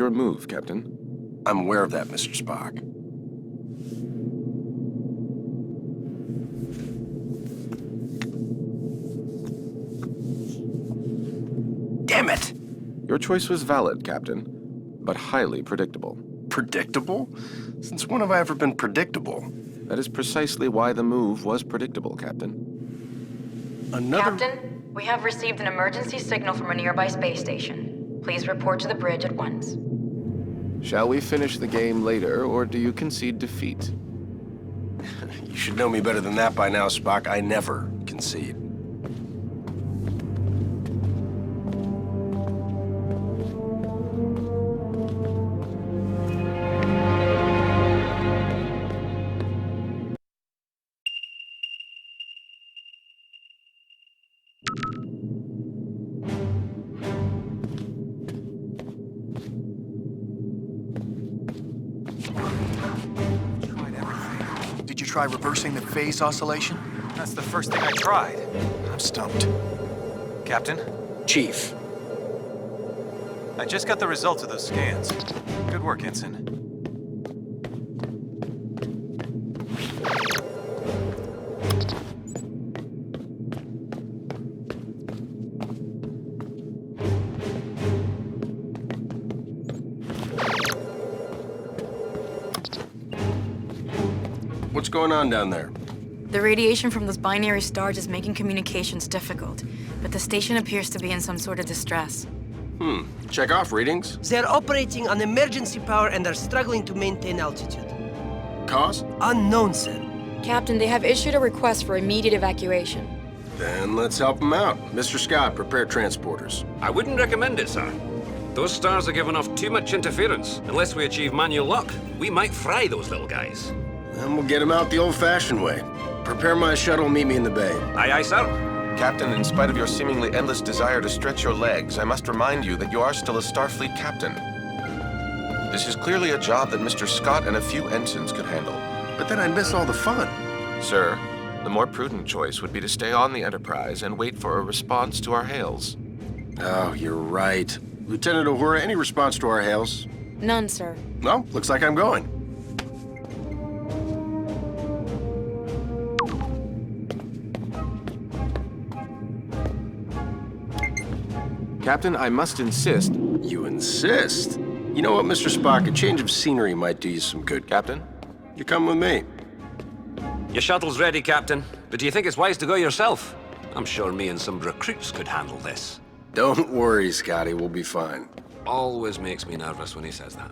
your move, Captain. I'm aware of that, Mr. Spock. Damn it! Your choice was valid, Captain, but highly predictable. Predictable? Since when have I ever been predictable? That is precisely why the move was predictable, Captain. Captain, we have received an emergency signal from a nearby space station. Please report to the bridge at once. Shall we finish the game later, or do you concede defeat? You should know me better than that by now, Spock. I never concede. Did you try reversing the phase oscillation? That's the first thing I tried. I'm stumped. Captain, Chief. I just got the results of those scans. Good work, Ensign. What's going on down there? The radiation from those binary stars is making communications difficult, but the station appears to be in some sort of distress. Check off readings. They're operating on emergency power and are struggling to maintain altitude. Cause? Unknown, sir. Captain, they have issued a request for immediate evacuation. Then let's help them out. Mr. Scott, prepare transporters. I wouldn't recommend it, sir. Those stars are giving off too much interference. Unless we achieve manual lock, we might fry those little guys. And we'll get them out the old-fashioned way. Prepare my shuttle, meet me in the bay. Aye, aye, sir. Captain, in spite of your seemingly endless desire to stretch your legs, I must remind you that you are still a Starfleet captain. This is clearly a job that Mr. Scott and a few ensigns could handle. But then I'd miss all the fun. Sir, the more prudent choice would be to stay on the Enterprise and wait for a response to our hails. Oh, you're right. Lieutenant Uhura, any response to our hails? None, sir. No, looks like I'm going. Captain, I must insist. You insist? You know what, Mr. Spock? A change of scenery might do you some good. Captain? You come with me. Your shuttle's ready, Captain. But do you think it's wise to go yourself? I'm sure me and some recruits could handle this. Don't worry, Scotty. We'll be fine. Always makes me nervous when he says that.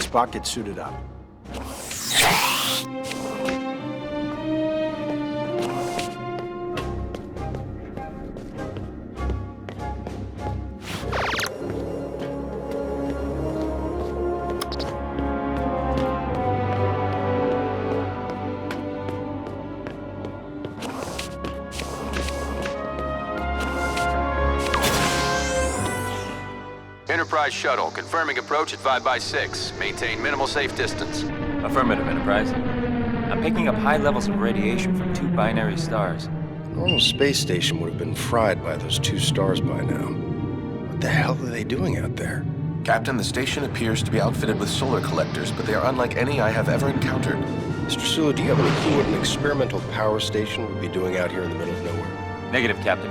Spock, get suited up. Enterprise shuttle, confirming approach at 5x6. Maintain minimal safe distance. Affirmative, Enterprise. I'm picking up high levels of radiation from two binary stars. A normal space station would have been fried by those two stars by now. What the hell are they doing out there? Captain, the station appears to be outfitted with solar collectors, but they are unlike any I have ever encountered. Mr. Sulu, do you have any clue what an experimental power station would be doing out here in the middle of nowhere? Negative, Captain.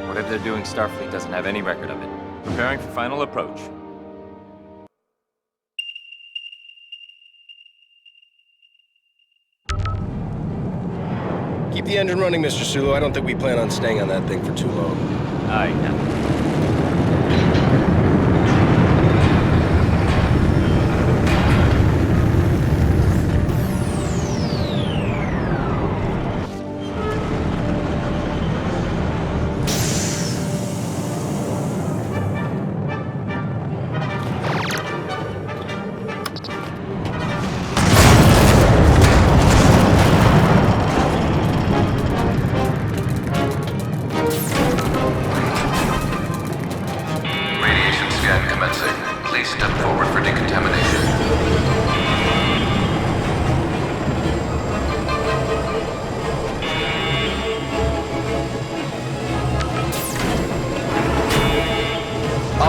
Whatever they're doing, Starfleet doesn't have any record of it. Preparing for final approach. Keep the engine running, Mr. Sulu. I don't think we plan on staying on that thing for too long. Aye, Captain.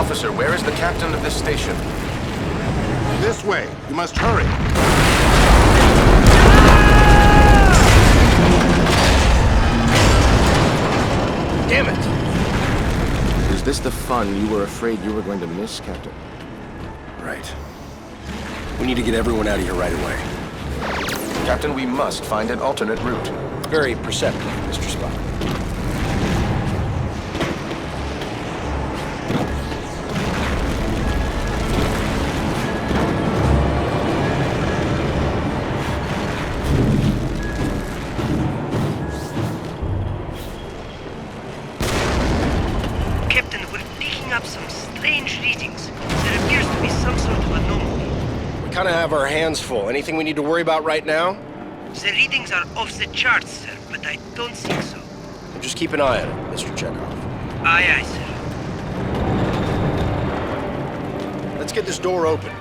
Officer, where is the captain of this station? This way. You must hurry. Damn it! Is this the fun you were afraid you were going to miss, Captain? Right. We need to get everyone out of here right away. Captain, we must find an alternate route. Very perceptive, Mr. Spock. Captain, we're picking up some strange readings. There appears to be some sort of anomaly. We kind of have our hands full. Anything we need to worry about right now? The readings are off the charts, sir, but I don't think so. Just keep an eye on it, Mr. Chekhov. Aye, aye, sir. Let's get this door open.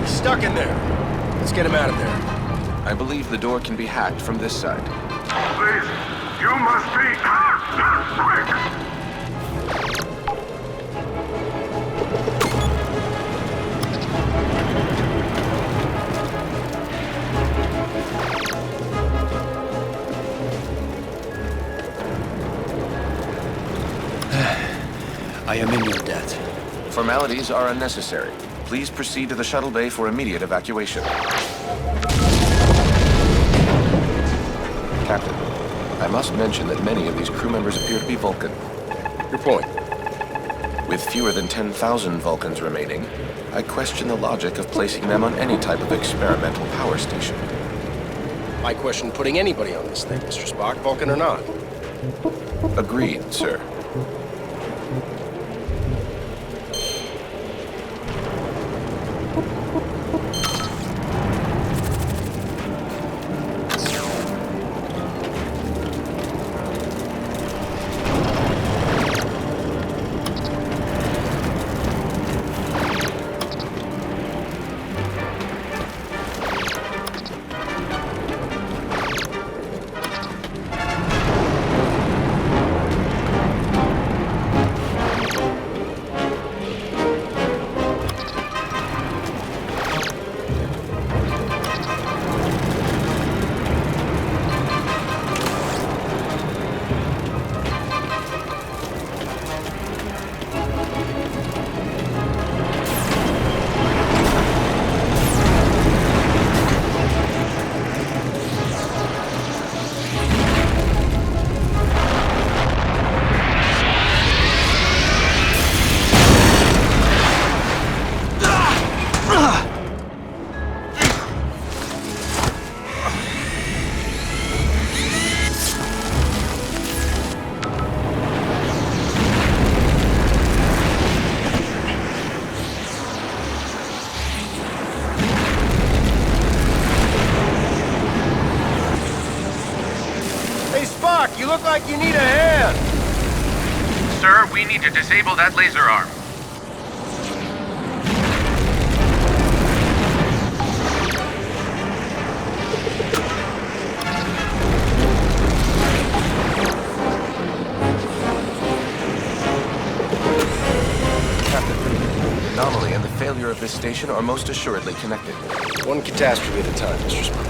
He's stuck in there. Let's get him out of there. I believe the door can be hacked from this side. Please, you must be quick. I am in your debt. Formalities are unnecessary. Please proceed to the shuttle bay for immediate evacuation. Captain, I must mention that many of these crew members appear to be Vulcan. Your point. With fewer than 10,000 Vulcans remaining, I question the logic of placing them on any type of experimental power station. I question putting anybody on this thing, Mr. Spock, Vulcan or not. Agreed, sir. You look like you need a hand. Sir, we need to disable that laser arm. Captain, the anomaly and the failure of this station are most assuredly connected. One catastrophe at a time, Mr. Spock.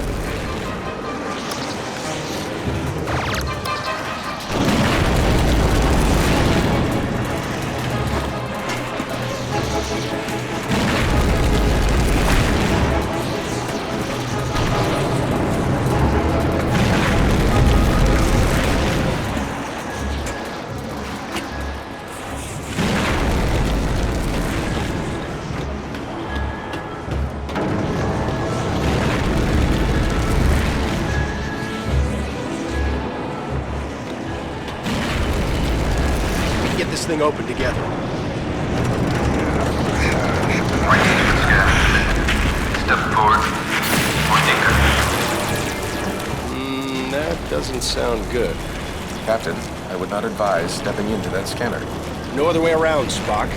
Thing open together. Step forward. That doesn't sound good. Captain, I would not advise stepping into that scanner. No other way around, Spock.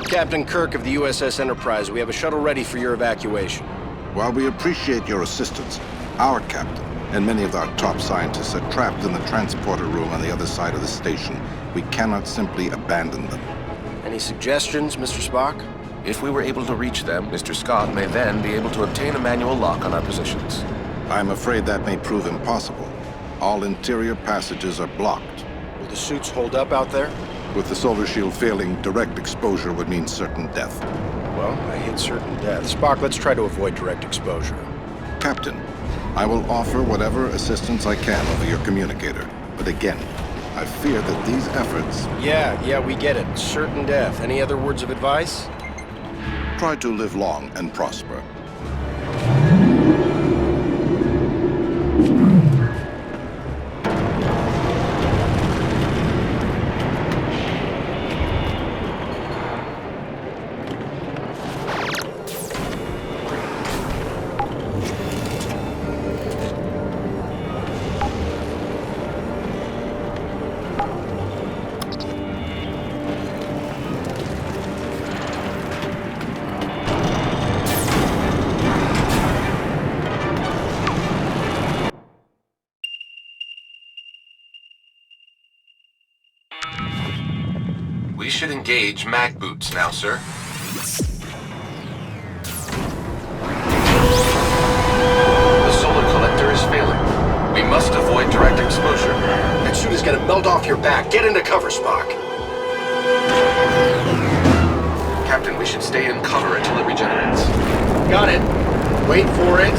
Captain Kirk of the USS Enterprise, we have a shuttle ready for your evacuation. While we appreciate your assistance, our captain and many of our top scientists are trapped in the transporter room on the other side of the station. We cannot simply abandon them. Any suggestions, Mr. Spock? If we were able to reach them, Mr. Scott may then be able to obtain a manual lock on our positions. I'm afraid that may prove impossible. All interior passages are blocked. Will the suits hold up out there? With the solar shield failing, direct exposure would mean certain death. Well, I hate certain death. Spock, let's try to avoid direct exposure. Captain, I will offer whatever assistance I can over your communicator. But again, I fear that these efforts... Yeah, we get it. Certain death. Any other words of advice? Try to live long and prosper. We should engage mag boots now, sir. The solar collector is failing. We must avoid direct exposure. That suit is gonna melt off your back. Get into cover, Spock. Captain, we should stay in cover until it regenerates. Got it. Wait for it.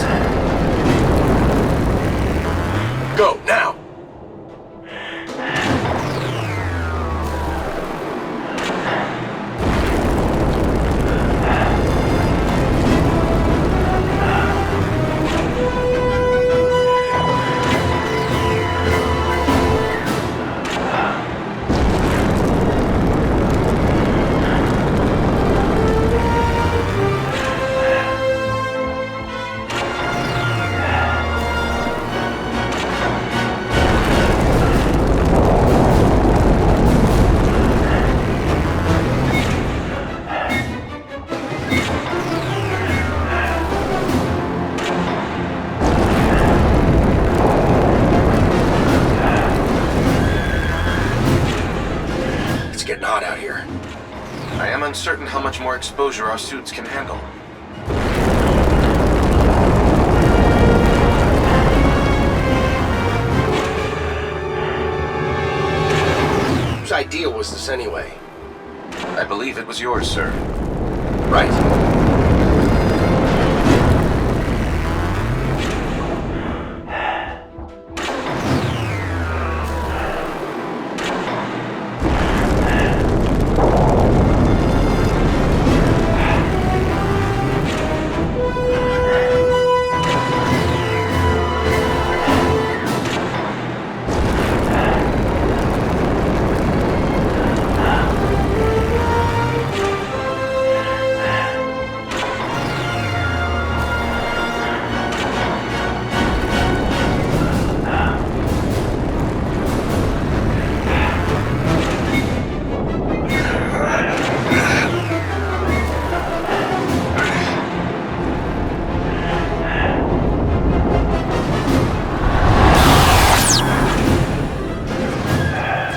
Go, now! Uncertain how much more exposure our suits can handle. Whose idea was this anyway? I believe it was yours, sir. Right.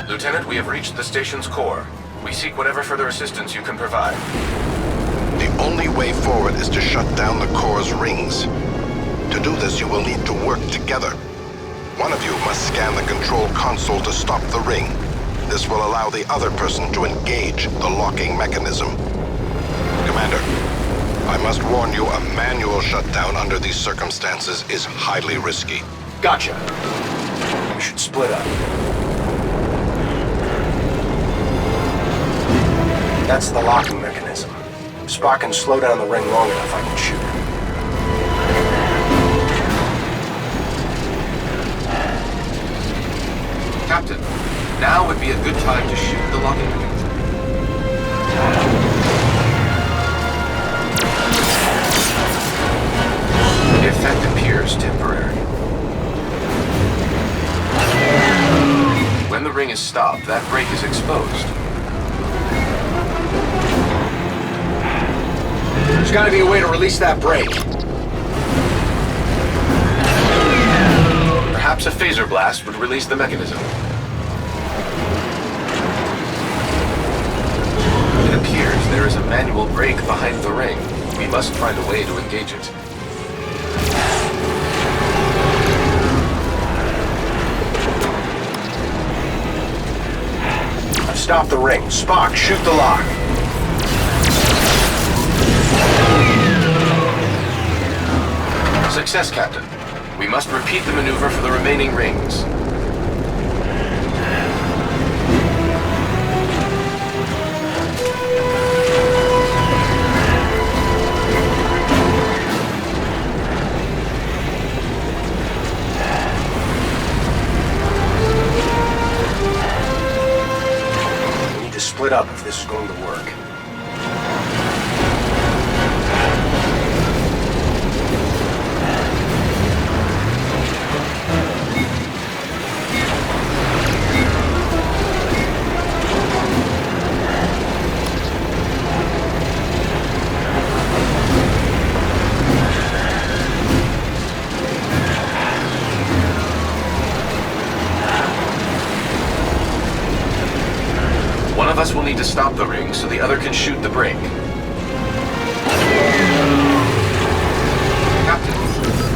Lieutenant, we have reached the station's core. We seek whatever further assistance you can provide. The only way forward is to shut down the core's rings. To do this, you will need to work together. One of you must scan the control console to stop the ring. This will allow the other person to engage the locking mechanism. Commander, I must warn you, a manual shutdown under these circumstances is highly risky. Gotcha. We should split up. That's the locking mechanism. If Spock can slow down the ring long enough, I can shoot him. Captain, now would be a good time to shoot the locking mechanism. The effect appears temporary. When the ring is stopped, that brake is exposed. There's gotta be a way to release that brake. Perhaps a phaser blast would release the mechanism. It appears there is a manual brake behind the ring. We must find a way to engage it. I've stopped the ring. Spock, shoot the lock. Success, Captain. We must repeat the maneuver for the remaining rings. We need to split up if this is going to work. One of us will need to stop the ring so the other can shoot the brake. Captain,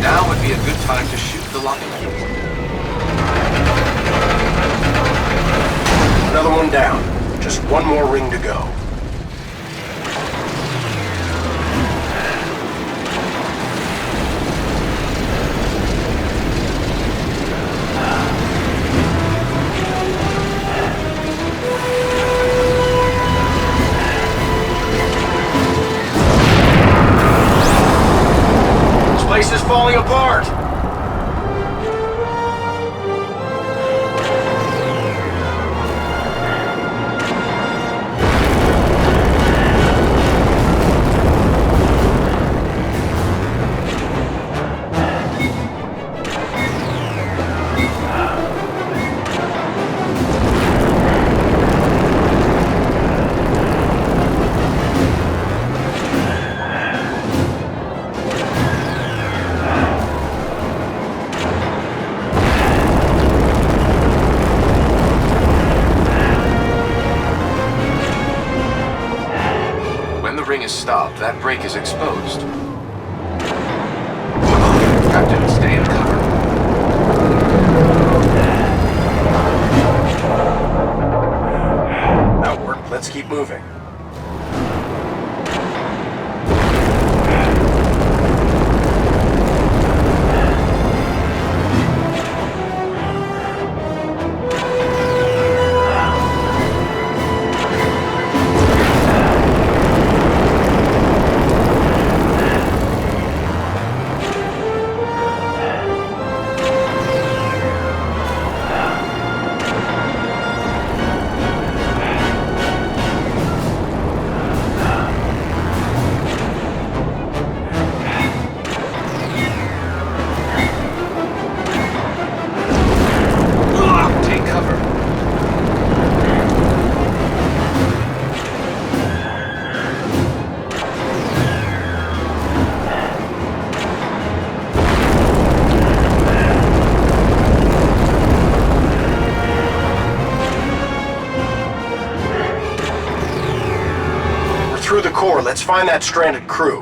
now would be a good time to shoot the locking mechanism. Another one down. Just one more ring to go. This place is falling apart! Stopped, that brake is exposed. Captain, stay in cover. That worked. Let's keep moving. Through the core, let's find that stranded crew.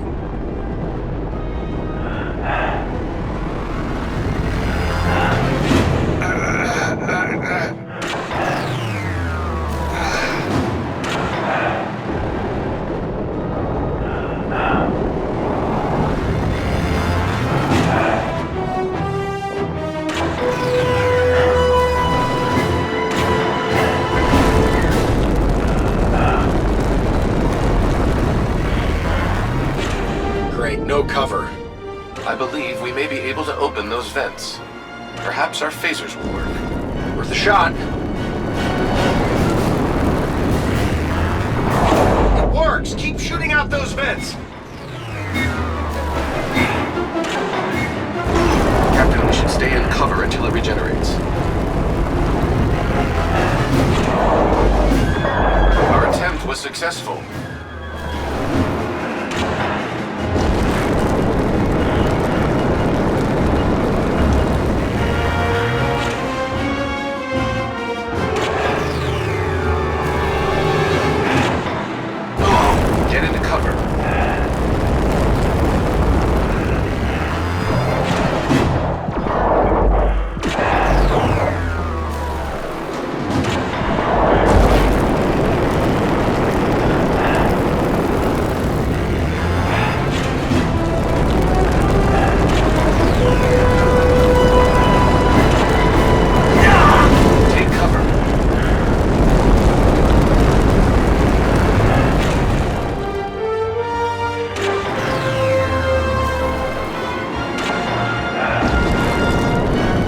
to open those vents. Perhaps our phasers will work. Worth a shot. It works! Keep shooting out those vents! Captain, we should stay in cover until it regenerates. Our attempt was successful. Get into cover. Take cover.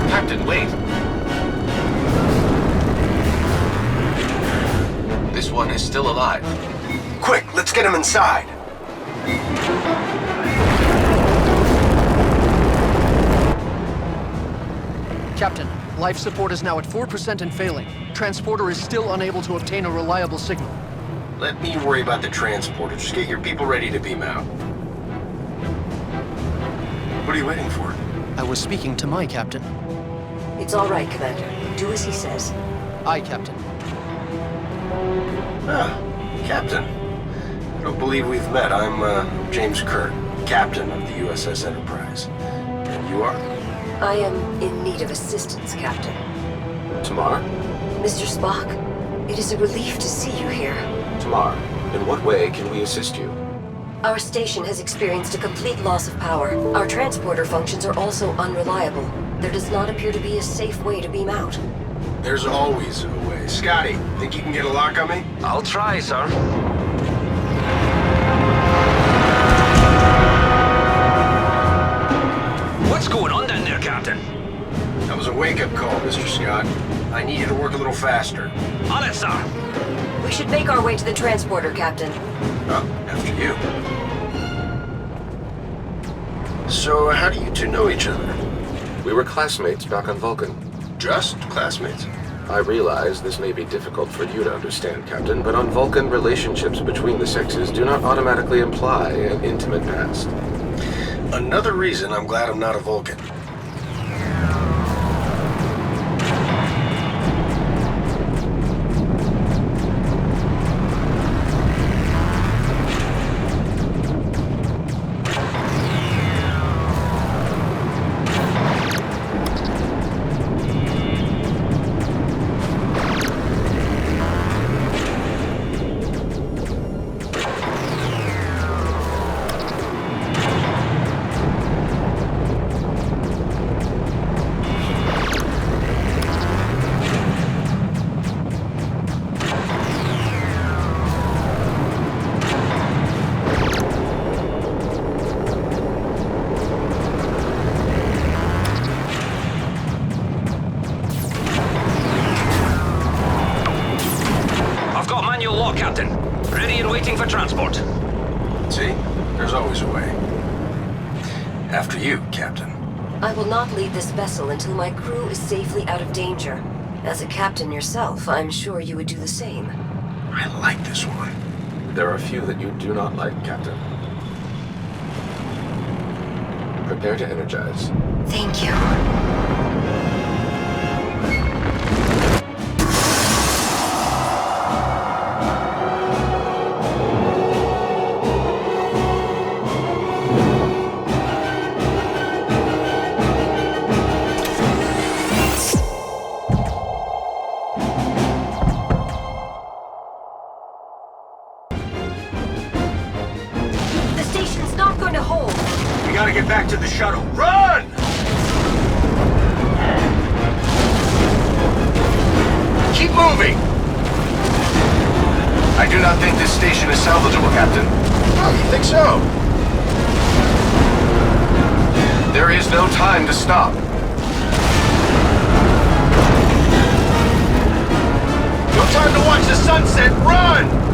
Captain, wait. This one is still alive. Quick, let's get him inside. Captain, life support is now at 4% and failing. Transporter is still unable to obtain a reliable signal. Let me worry about the transporter. Just get your people ready to beam out. What are you waiting for? I was speaking to my captain. It's all right, Commander. Do as he says. Aye, Captain. Ah, Captain. I don't believe we've met. I'm James Kirk, Captain of the USS Enterprise. And you are? I am in need of assistance, Captain. Tamar? Mr. Spock, it is a relief to see you here. Tamar, in what way can we assist you? Our station has experienced a complete loss of power. Our transporter functions are also unreliable. There does not appear to be a safe way to beam out. There's always a way. Scotty, think you can get a lock on me? I'll try, sir. What's going on down there, Captain? That was a wake-up call, Mr. Scott. I need you to work a little faster. On it, sir. We should make our way to the transporter, Captain. Oh, after you. So, how do you two know each other? We were classmates back on Vulcan. Just classmates? I realize this may be difficult for you to understand, Captain, but on Vulcan, relationships between the sexes do not automatically imply an intimate past. Another reason I'm glad I'm not a Vulcan. Captain. Ready and waiting for transport. See? There's always a way. After you, Captain. I will not leave this vessel until my crew is safely out of danger. As a captain yourself, I'm sure you would do the same. I like this one. There are a few that you do not like, Captain. Prepare to energize. Thank you. We gotta get back to the shuttle. Run! Keep moving! I do not think this station is salvageable, Captain. Oh, you think so? There is no time to stop. No time to watch the sunset! Run!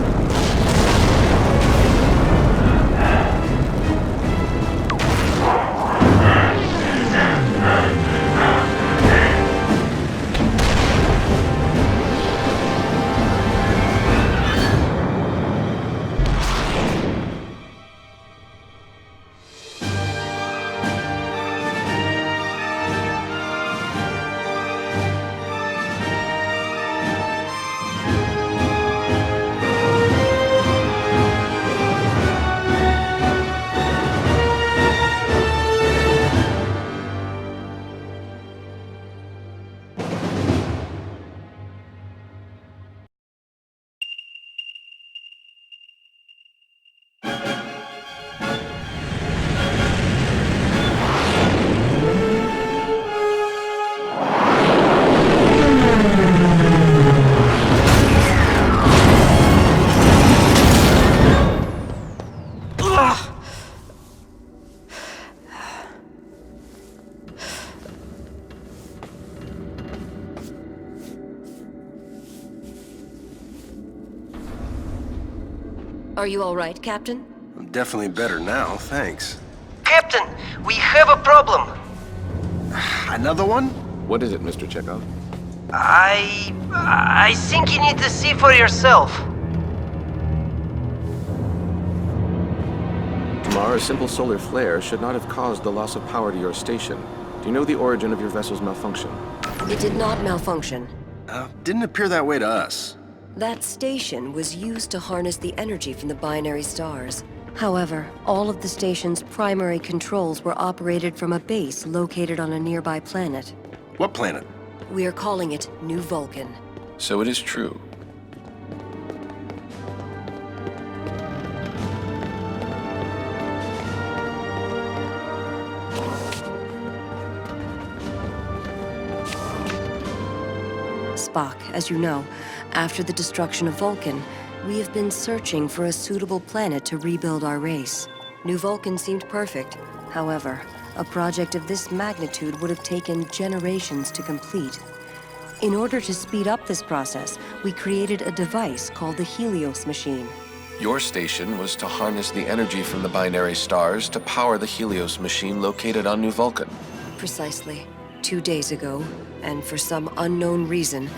Are you all right, Captain? I'm definitely better now, thanks. Captain, we have a problem. Another one? What is it, Mr. Chekhov? I think you need to see for yourself. Tamar, a simple solar flare should not have caused the loss of power to your station. Do you know the origin of your vessel's malfunction? It did not malfunction. Didn't appear that way to us. That station was used to harness the energy from the binary stars. However, all of the station's primary controls were operated from a base located on a nearby planet. What planet? We are calling it New Vulcan. So it is true. Spock, as you know, after the destruction of Vulcan, we have been searching for a suitable planet to rebuild our race. New Vulcan seemed perfect. However, a project of this magnitude would have taken generations to complete. In order to speed up this process, we created a device called the Helios machine. Your station was to harness the energy from the binary stars to power the Helios machine located on New Vulcan. Precisely. 2 days ago, and for some unknown reason,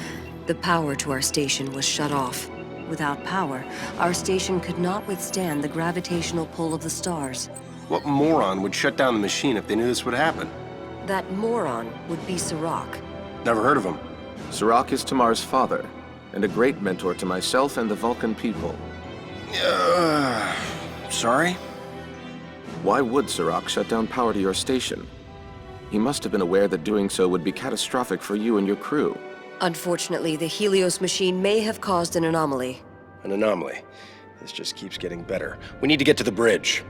the power to our station was shut off. Without power, our station could not withstand the gravitational pull of the stars. What moron would shut down the machine if they knew this would happen? That moron would be Sirach. Never heard of him. Sirach is Tamar's father, and a great mentor to myself and the Vulcan people. Sorry? Why would Sirach shut down power to your station? He must have been aware that doing so would be catastrophic for you and your crew. Unfortunately, the Helios machine may have caused an anomaly. An anomaly. This just keeps getting better. We need to get to the bridge.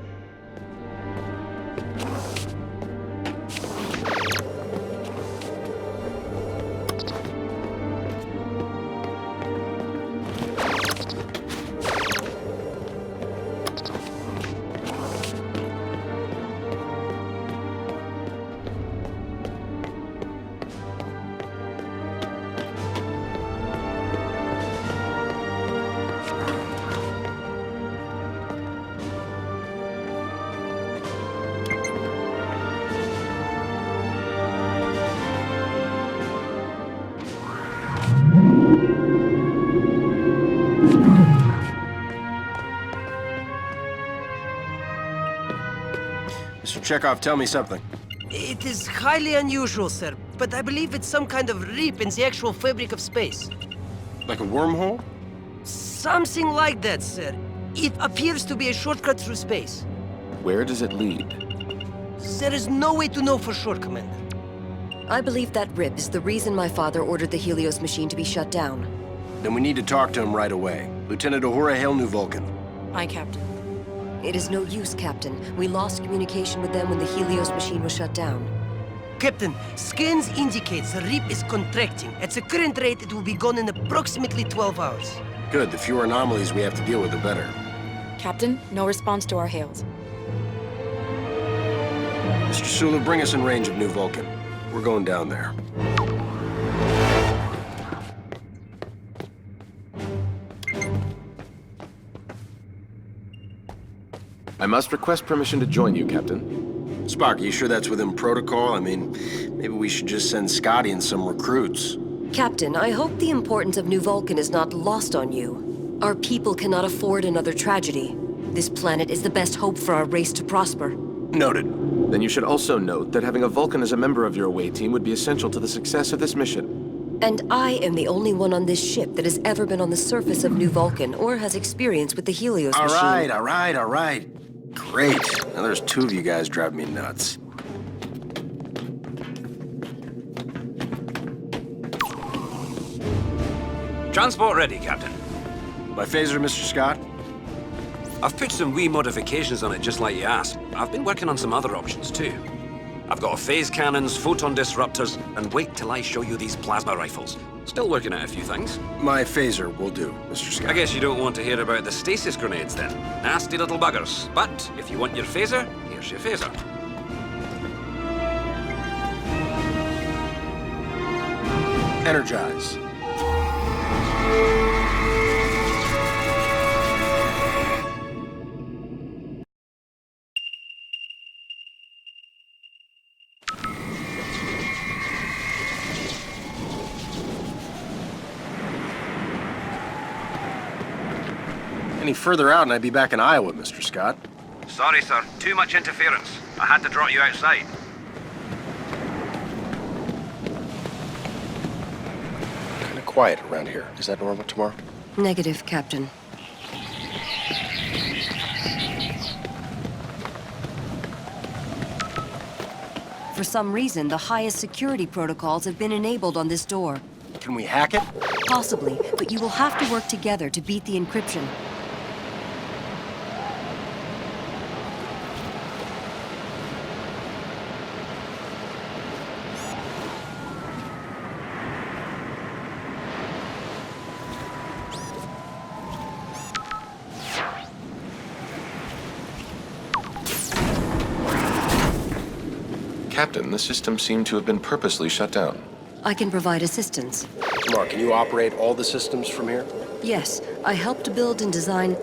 Mr. Chekhov, tell me something. It is highly unusual, sir, but I believe it's some kind of rip in the actual fabric of space. Like a wormhole? Something like that, sir. It appears to be a shortcut through space. Where does it lead? There is no way to know for sure, Commander. I believe that rip is the reason my father ordered the Helios machine to be shut down. Then we need to talk to him right away. Lieutenant Uhura, hail New Vulcan. Aye, Captain. It is no use, Captain. We lost communication with them when the Helios machine was shut down. Captain, scans indicate the rip is contracting. At the current rate, it will be gone in approximately 12 hours. Good. The fewer anomalies we have to deal with, the better. Captain, no response to our hails. Mr. Sulu, bring us in range of New Vulcan. We're going down there. I must request permission to join you, Captain. Spock, you sure that's within protocol? I mean, maybe we should just send Scotty and some recruits. Captain, I hope the importance of New Vulcan is not lost on you. Our people cannot afford another tragedy. This planet is the best hope for our race to prosper. Noted. Then you should also note that having a Vulcan as a member of your away team would be essential to the success of this mission. And I am the only one on this ship that has ever been on the surface of New Vulcan or has experience with the Helios machine. All right. Great. Now there's two of you guys driving me nuts. Transport ready, Captain. My phaser, Mr. Scott? I've put some wee modifications on it just like you asked. I've been working on some other options too. I've got phase cannons, photon disruptors, and wait till I show you these plasma rifles. Still working out a few things. My phaser will do, Mr. Scott. I guess you don't want to hear about the stasis grenades then. Nasty little buggers. But if you want your phaser, here's your phaser. Energize. Any further out and I'd be back in Iowa, Mr. Scott. Sorry, sir. Too much interference. I had to drop you outside. Kind of quiet around here. Is that normal tomorrow? Negative, Captain. For some reason, the highest security protocols have been enabled on this door. Can we hack it? Possibly, but you will have to work together to beat the encryption. Captain, the system seemed to have been purposely shut down. I can provide assistance. Tamar, can you operate all the systems from here? Yes, I helped build and design...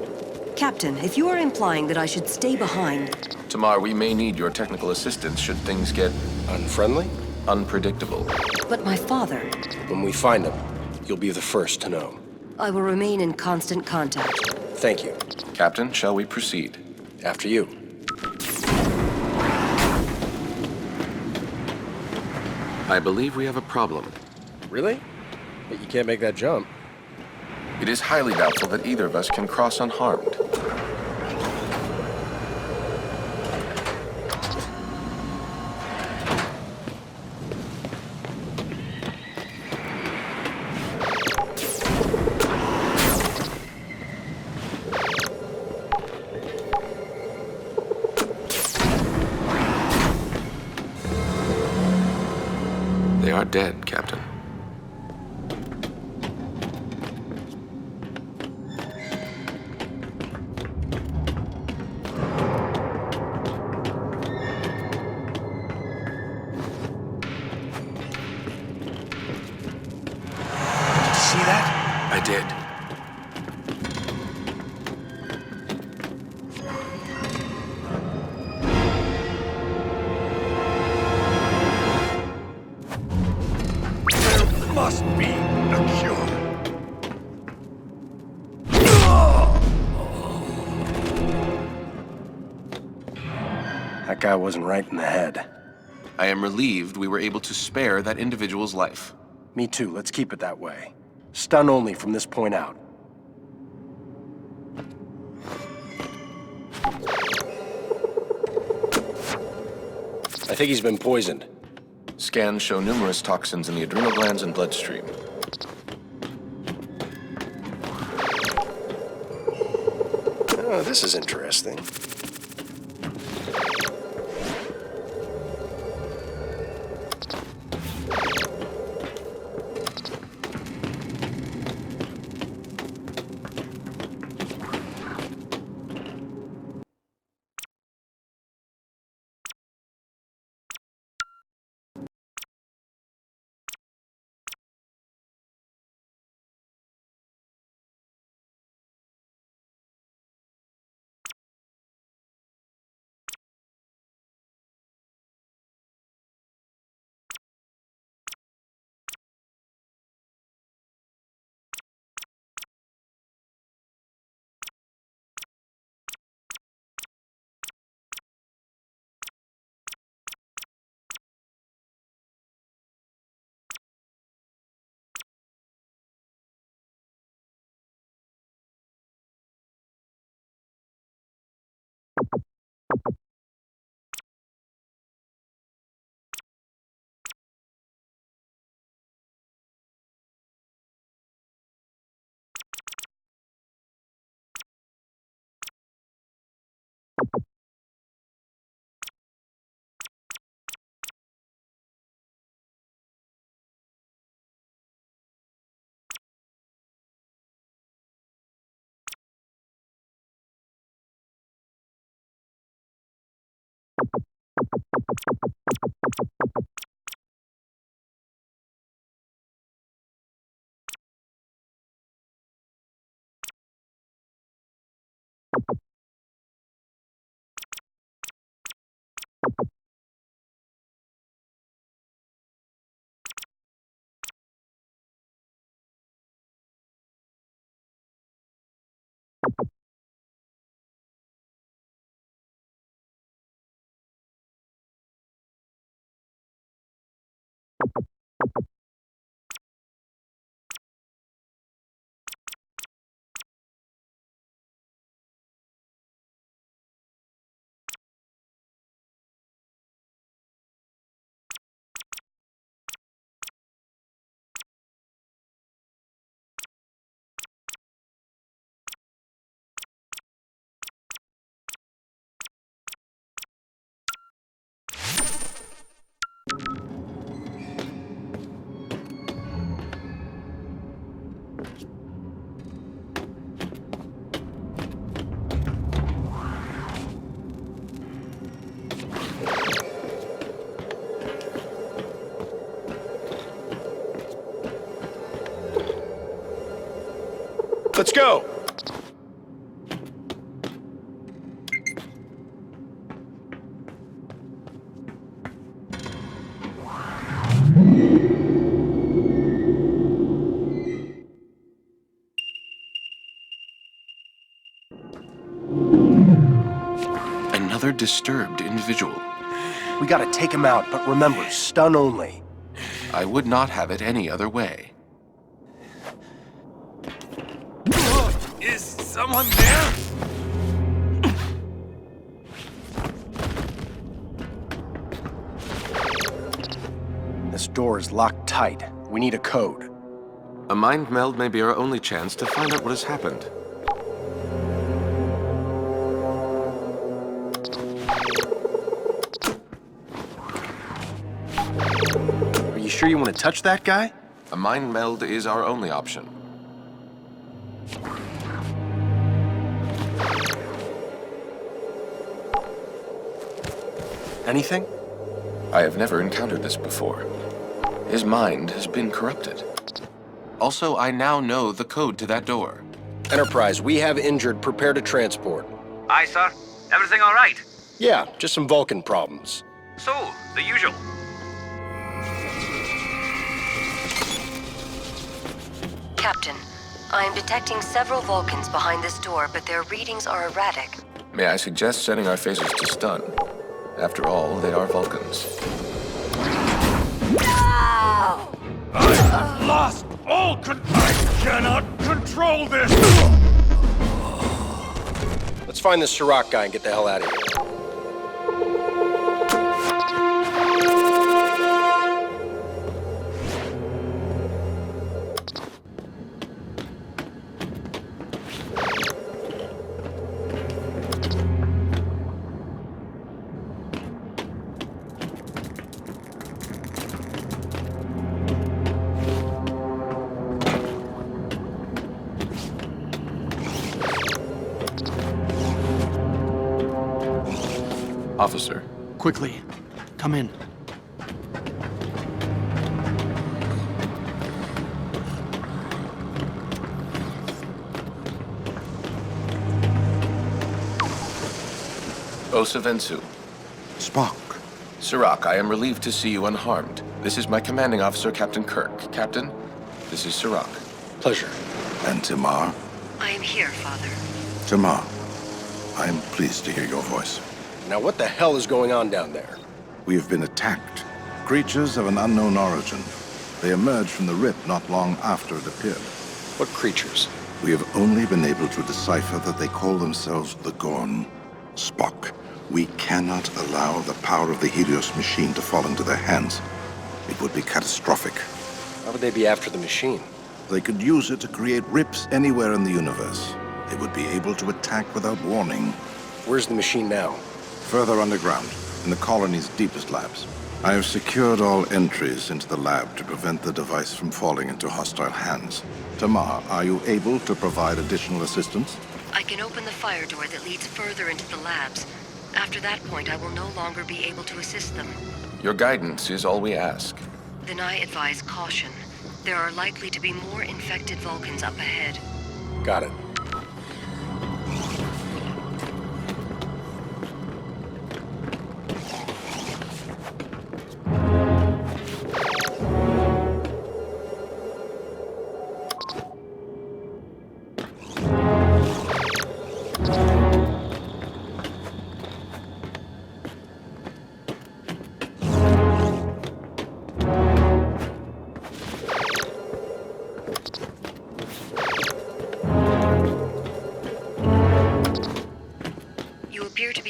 Captain, if you are implying that I should stay behind... Tamar, we may need your technical assistance should things get... Unfriendly? Unpredictable. But my father... When we find him, you'll be the first to know. I will remain in constant contact. Thank you. Captain, shall we proceed? After you. I believe we have a problem. Really? But you can't make that jump. It is highly doubtful that either of us can cross unharmed. They are dead, Captain. See that? I did. Must be a cure. That guy wasn't right in the head. I am relieved we were able to spare that individual's life. Me too. Let's keep it that way. Stun only from this point out. I think he's been poisoned. Scans show numerous toxins in the adrenal glands and bloodstream. Oh, this is interesting. Let's go! Another disturbed individual. We gotta take him out, but remember, stun only. I would not have it any other way. Is someone there? This door is locked tight. We need a code. A mind meld may be our only chance to find out what has happened. Are you sure you want to touch that guy? A mind meld is our only option. Anything? I have never encountered this before. His mind has been corrupted. Also, I now know the code to that door. Enterprise, we have injured. Prepare to transport. Aye, sir. Everything all right? Yeah, just some Vulcan problems. So, the usual. Captain, I am detecting several Vulcans behind this door, but their readings are erratic. May I suggest setting our phasers to stun? After all, they are Vulcans. I've lost all I cannot control this! Let's find this Sirach guy and get the hell out of here. Officer. Quickly, come in. Osavensu. Spock. Sirach, I am relieved to see you unharmed. This is my commanding officer, Captain Kirk. Captain, this is Sirach. Pleasure. And Tamar. I am here, Father. Tamar, I am pleased to hear your voice. Now what the hell is going on down there? We have been attacked. Creatures of an unknown origin. They emerged from the rip not long after it appeared. What creatures? We have only been able to decipher that they call themselves the Gorn. Spock, we cannot allow the power of the Helios machine to fall into their hands. It would be catastrophic. Why would they be after the machine? They could use it to create rips anywhere in the universe. They would be able to attack without warning. Where's the machine now? Further underground, in the colony's deepest labs. I have secured all entries into the lab to prevent the device from falling into hostile hands. Tamar, are you able to provide additional assistance? I can open the fire door that leads further into the labs. After that point, I will no longer be able to assist them. Your guidance is all we ask. Then I advise caution. There are likely to be more infected Vulcans up ahead. Got it.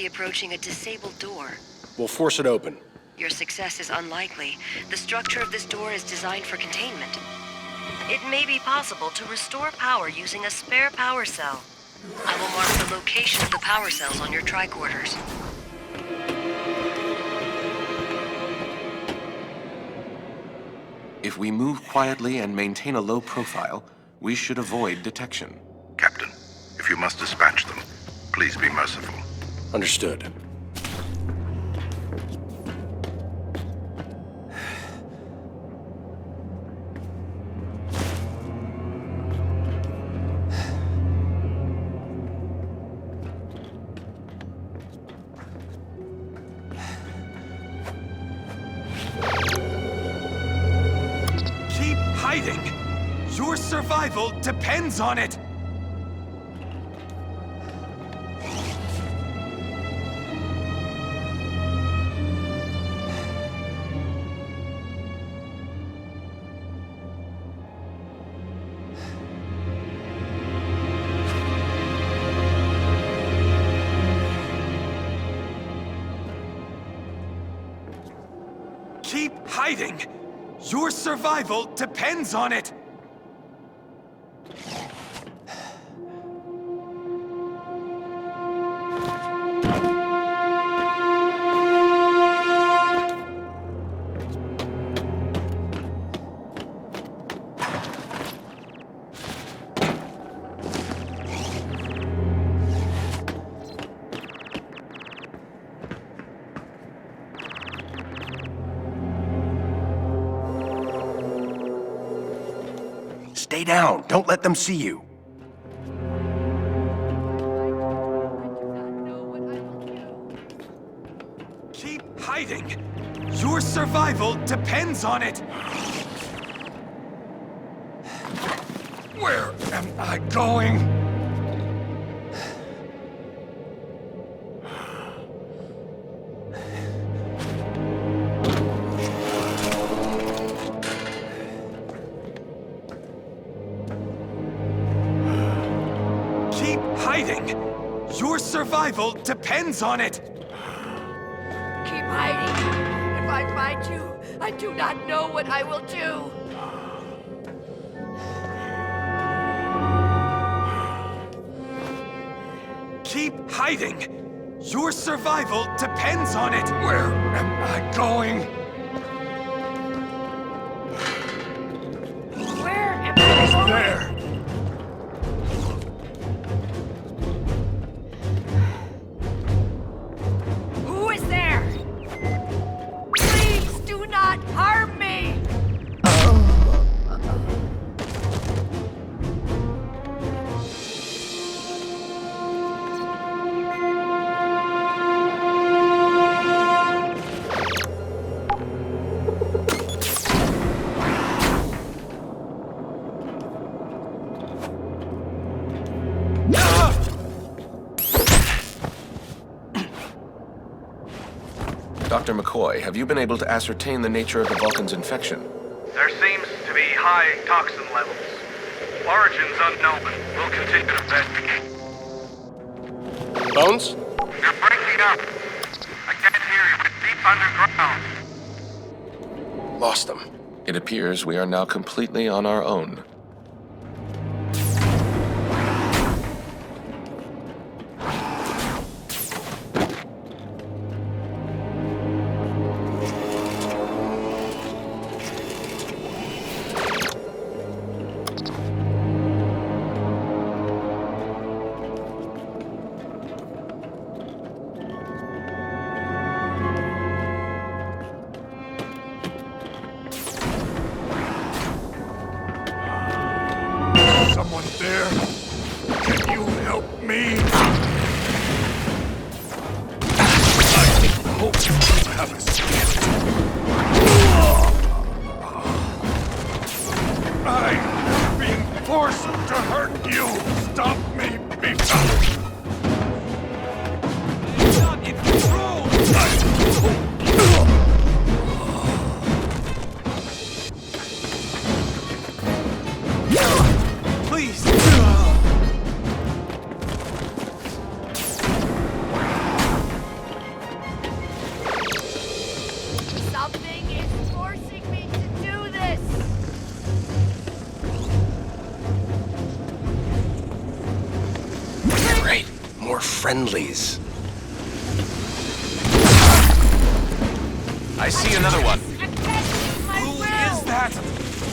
Approaching a disabled door. We'll force it open. Your success is unlikely. The structure of this door is designed for containment. It may be possible to restore power using a spare power cell. I will mark the location of the power cells on your tricorders. If we move quietly and maintain a low profile, we should avoid detection. Captain, if you must dispatch them, please be merciful. Understood. hiding! Your survival depends on it! Keep hiding! Your survival depends on it! Stay down. Don't let them see you. Keep hiding! Your survival depends on it! Where am I going? Keep hiding! Your survival depends on it! Keep hiding. If I find you, I do not know what I will do. Keep hiding! Your survival depends on it! Where am I going? Where am I going? There! Who is there? Please do not harm me! Dr. McCoy, have you been able to ascertain the nature of the Vulcan's infection? There seems to be high toxin levels. Origins unknown. We'll continue to investigate. Bones? You're breaking up. I can't hear you. It's deep underground. Lost them. It appears we are now completely on our own. Someone there? Can you help me? I hope you have escaped. I'm being forced to hurt you. Stop me before. You're not in control. Please! Something is forcing me to do this! Great. More friendlies. I see another one. Who is that?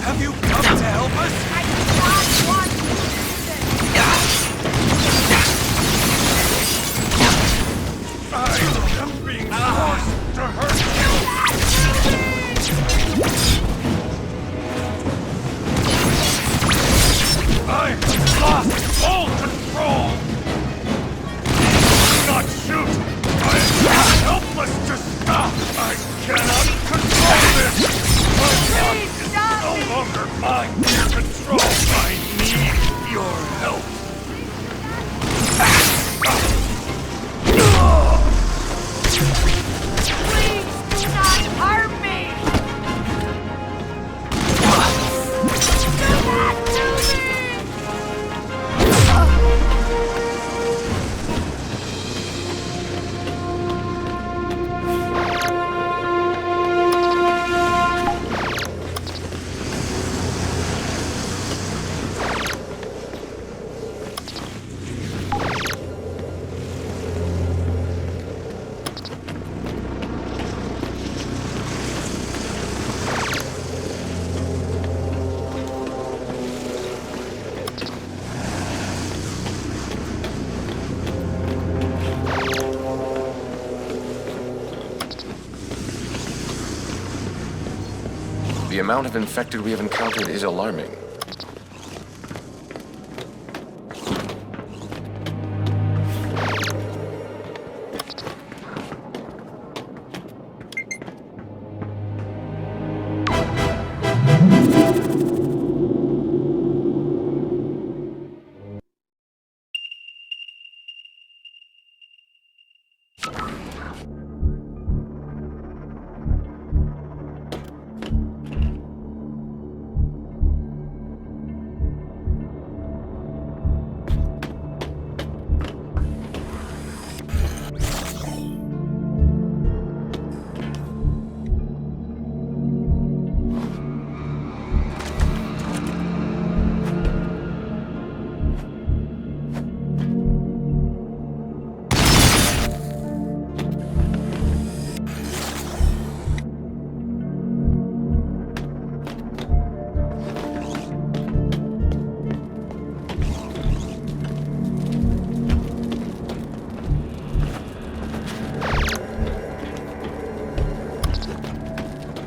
Have you come to help us? I do not want to do this! I am being forced to hurt you! I have lost all control! Do not shoot! I am helpless to stop! I cannot control this! My blood is no longer I'm near control. I need your help. Please do not harm me! Do not do me! The amount of infected we have encountered is alarming.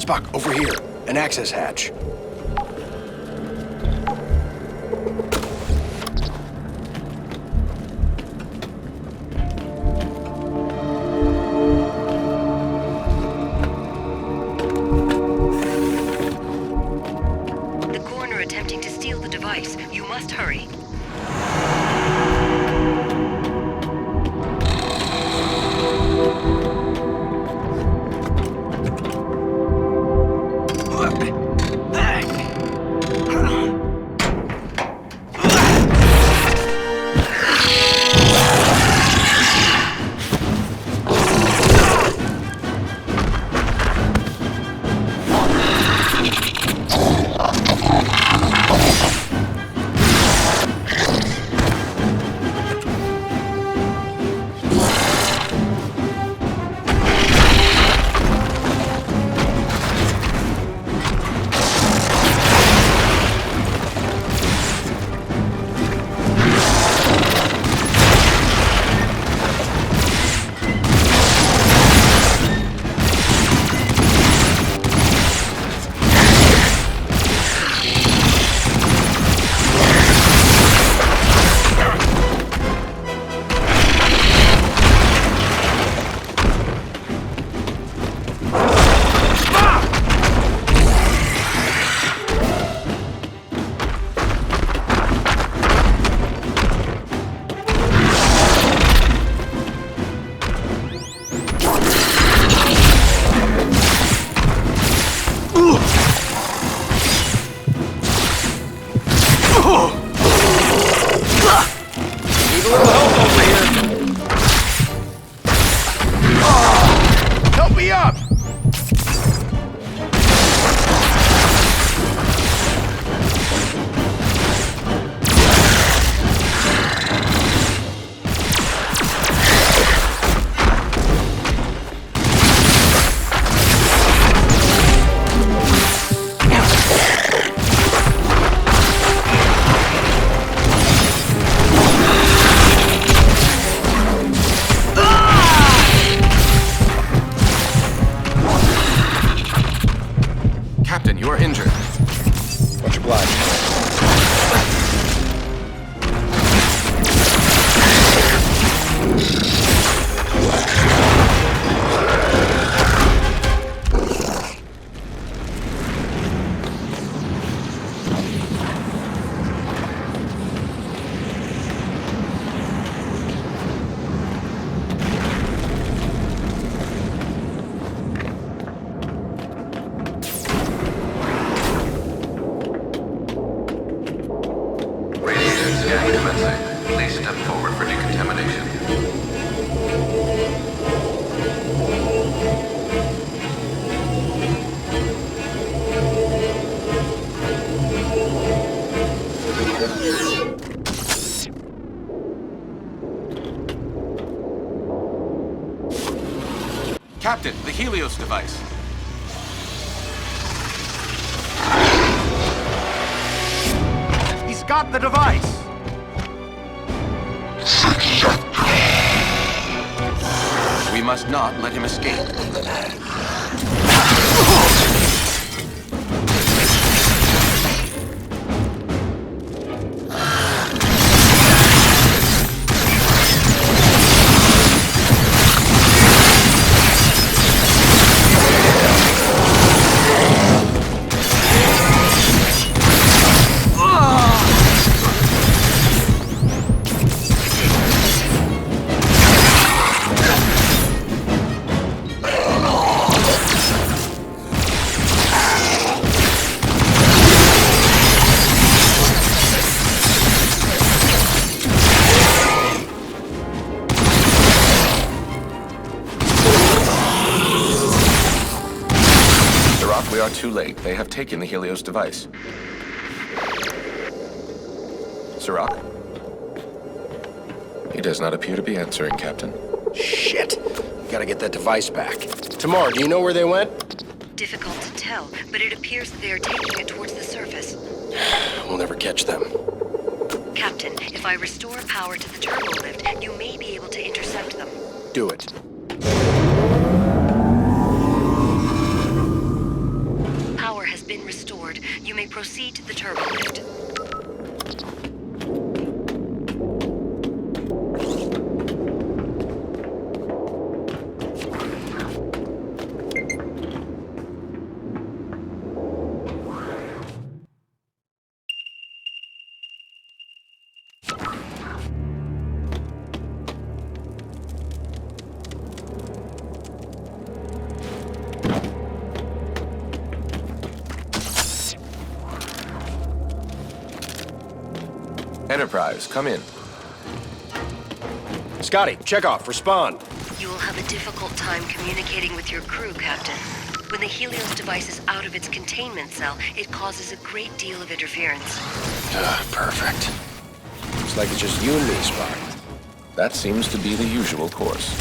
Spock, over here. An access hatch. The coroner attempting to steal the device. You must hurry. Help me up! Captain, you are injured. Much obliged. Captain, the Helios device. He's got the device! We must not let him escape. We are too late. They have taken the Helios device. Sirach? He does not appear to be answering, Captain. Shit. Gotta get that device back. Tamar, do you know where they went? Difficult to tell, but it appears that they are taking it towards the surface. We'll never catch them. Captain, if I restore power to the turbo lift, you may be able to intercept them. Do it. Power has been restored. You may proceed to the turbo lift. Enterprise, come in. Scotty, Chekhov, respond. You will have a difficult time communicating with your crew, Captain. When the Helios device is out of its containment cell, it causes a great deal of interference. Perfect. Looks like it's just you and me, Spock. That seems to be the usual course.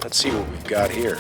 Let's see what we've got here.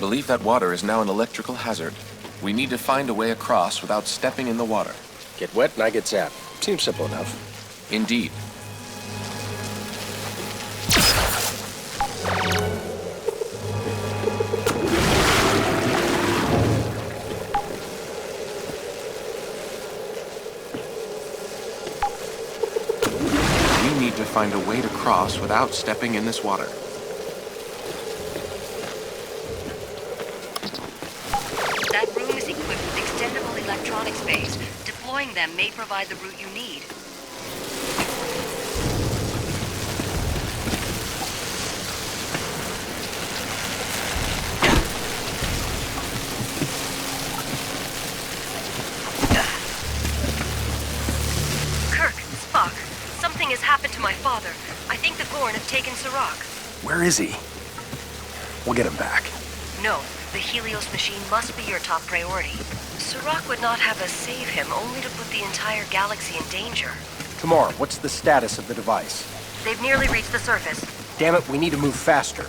believe that water is now an electrical hazard. We need to find a way across without stepping in the water. Get wet and I get zapped. Seems simple enough. Indeed. We need to find a way to cross without stepping in this water. That room is equipped with extendable electronics bays. Deploying them may provide the route you need. Kirk, Spock, something has happened to my father. I think the Gorn have taken Serac. Where is he? We'll get him back. No, the Helios machine must be your top priority. Serac would not have us save him, only to put the entire galaxy in danger. Tomorrow, what's the status of the device? They've nearly reached the surface. Damn it, we need to move faster.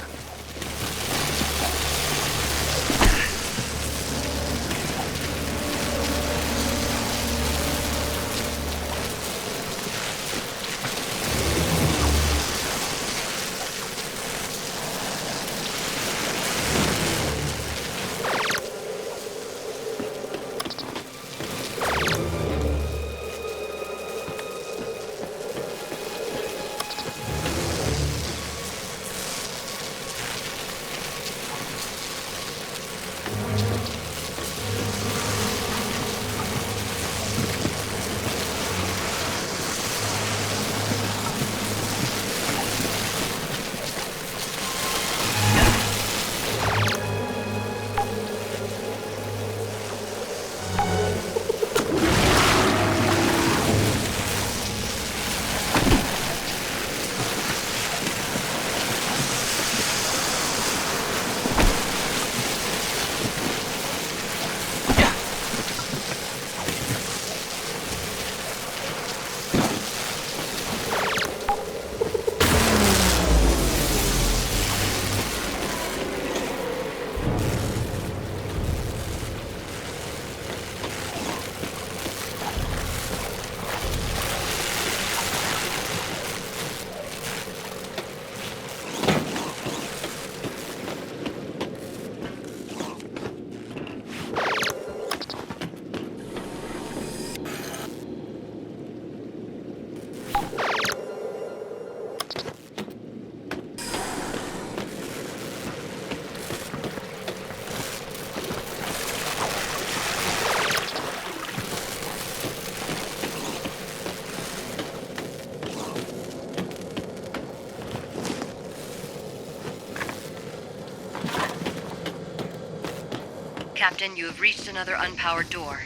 Captain, you have reached another unpowered door.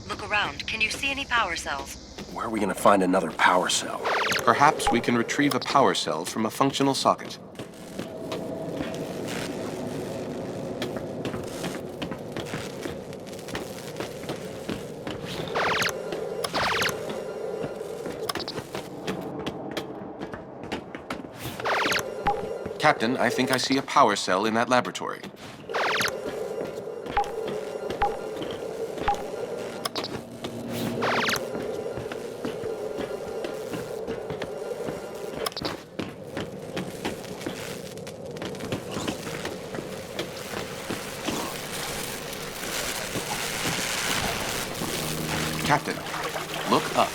Look around. Can you see any power cells? Where are we gonna find another power cell? Perhaps we can retrieve a power cell from a functional socket. Captain, I think I see a power cell in that laboratory. Captain, look up.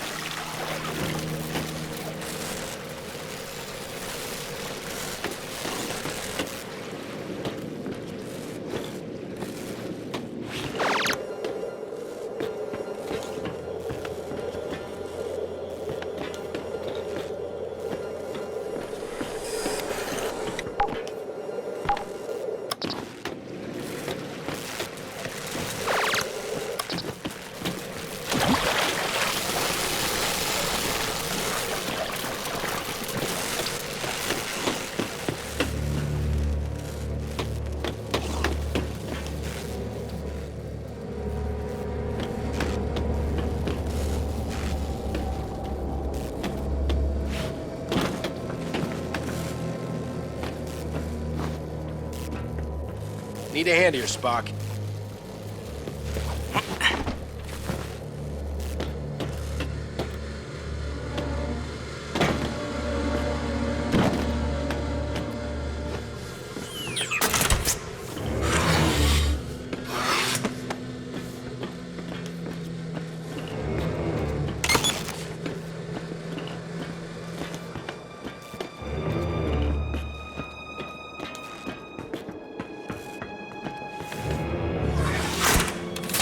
Need a hand here, Spock.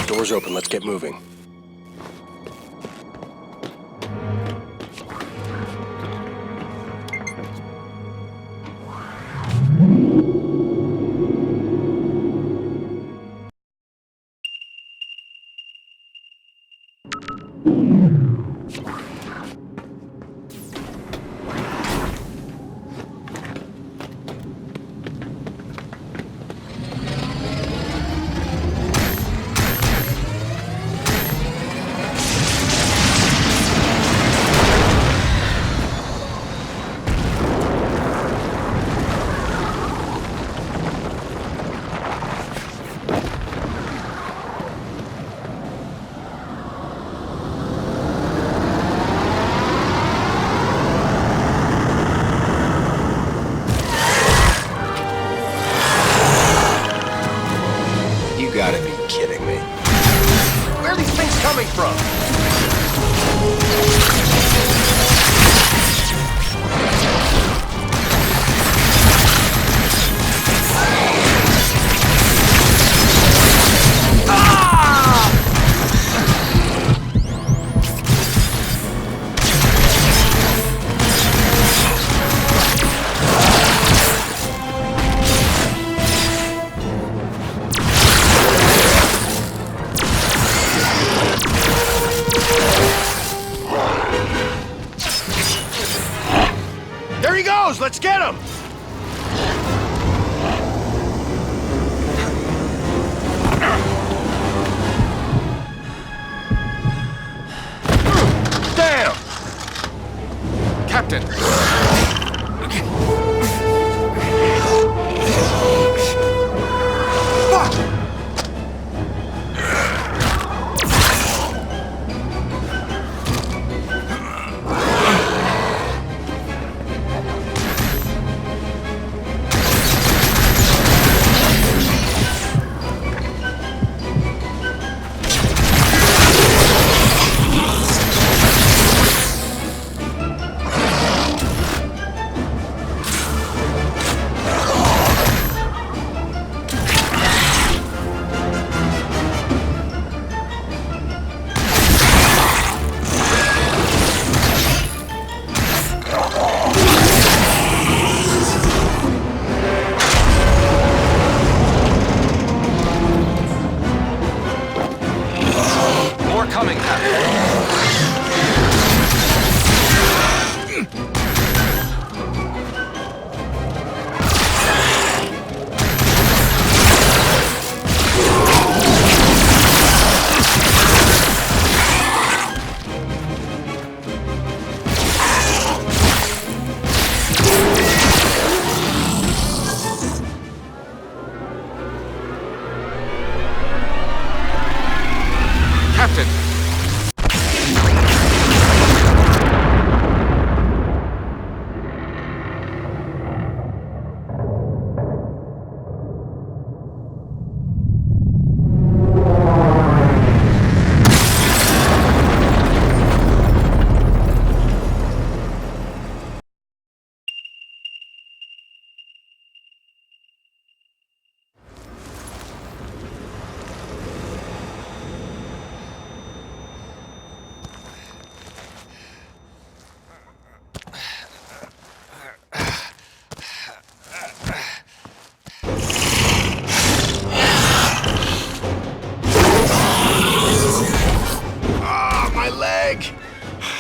Doors open, let's get moving. You gotta be kidding me. Where are these things coming from? There he goes! Let's get him! Damn! Captain! Fuck! Coming, Captain. Captain!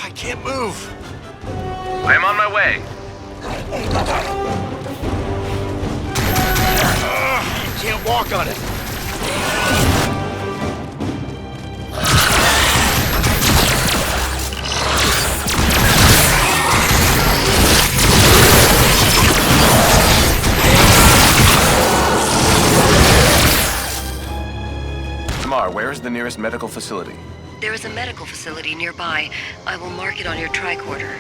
I can't move. I am on my way. Can't walk on it. where is the nearest medical facility? There is a medical facility nearby. I will mark it on your tricorder.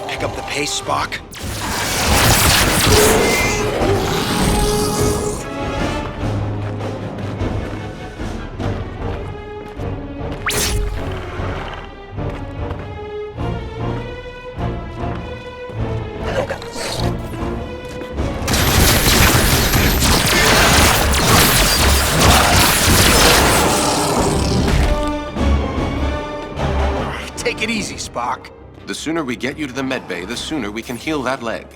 Pick up the pace, Spock. Take it easy, Spock. The sooner we get you to the medbay, the sooner we can heal that leg.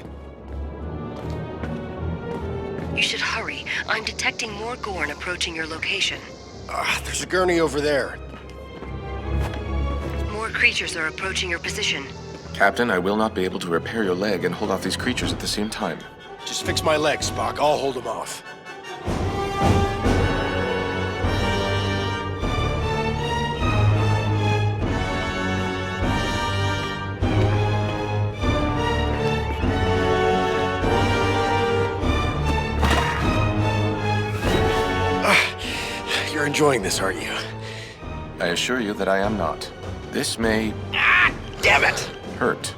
You should hurry. I'm detecting more Gorn approaching your location. There's a gurney over there. More creatures are approaching your position. Captain, I will not be able to repair your leg and hold off these creatures at the same time. Just fix my leg, Spock. I'll hold them off. You're enjoying this, aren't you? I assure you that I am not. This may... Damn it! hurt.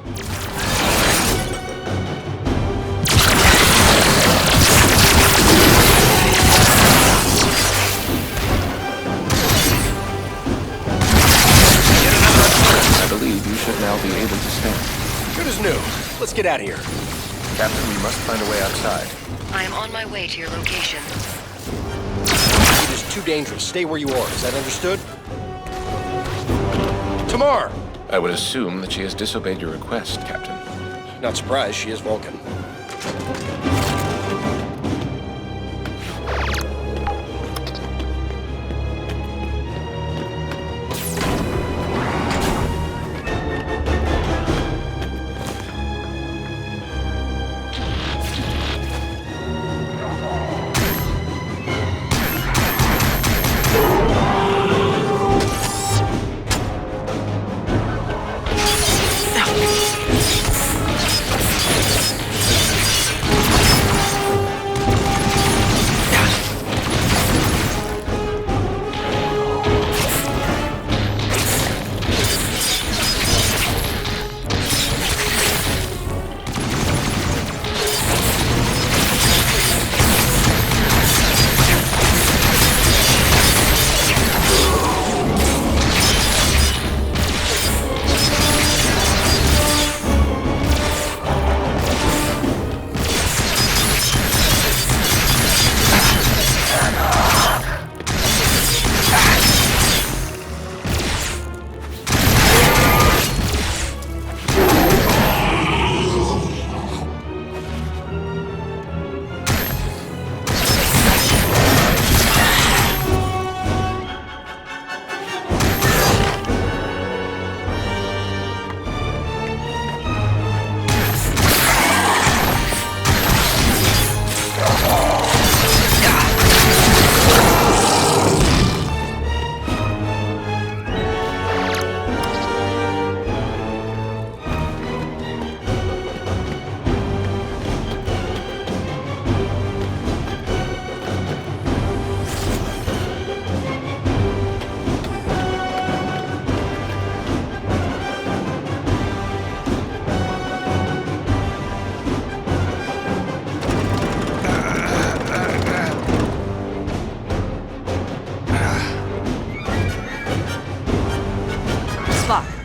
I believe you should now be able to stand. Good as new. Let's get out of here. Captain, we must find a way outside. I am on my way to your location. It is too dangerous. Stay where you are. Is that understood? Tamar! I would assume that she has disobeyed your request, Captain. Not surprised. She is Vulcan.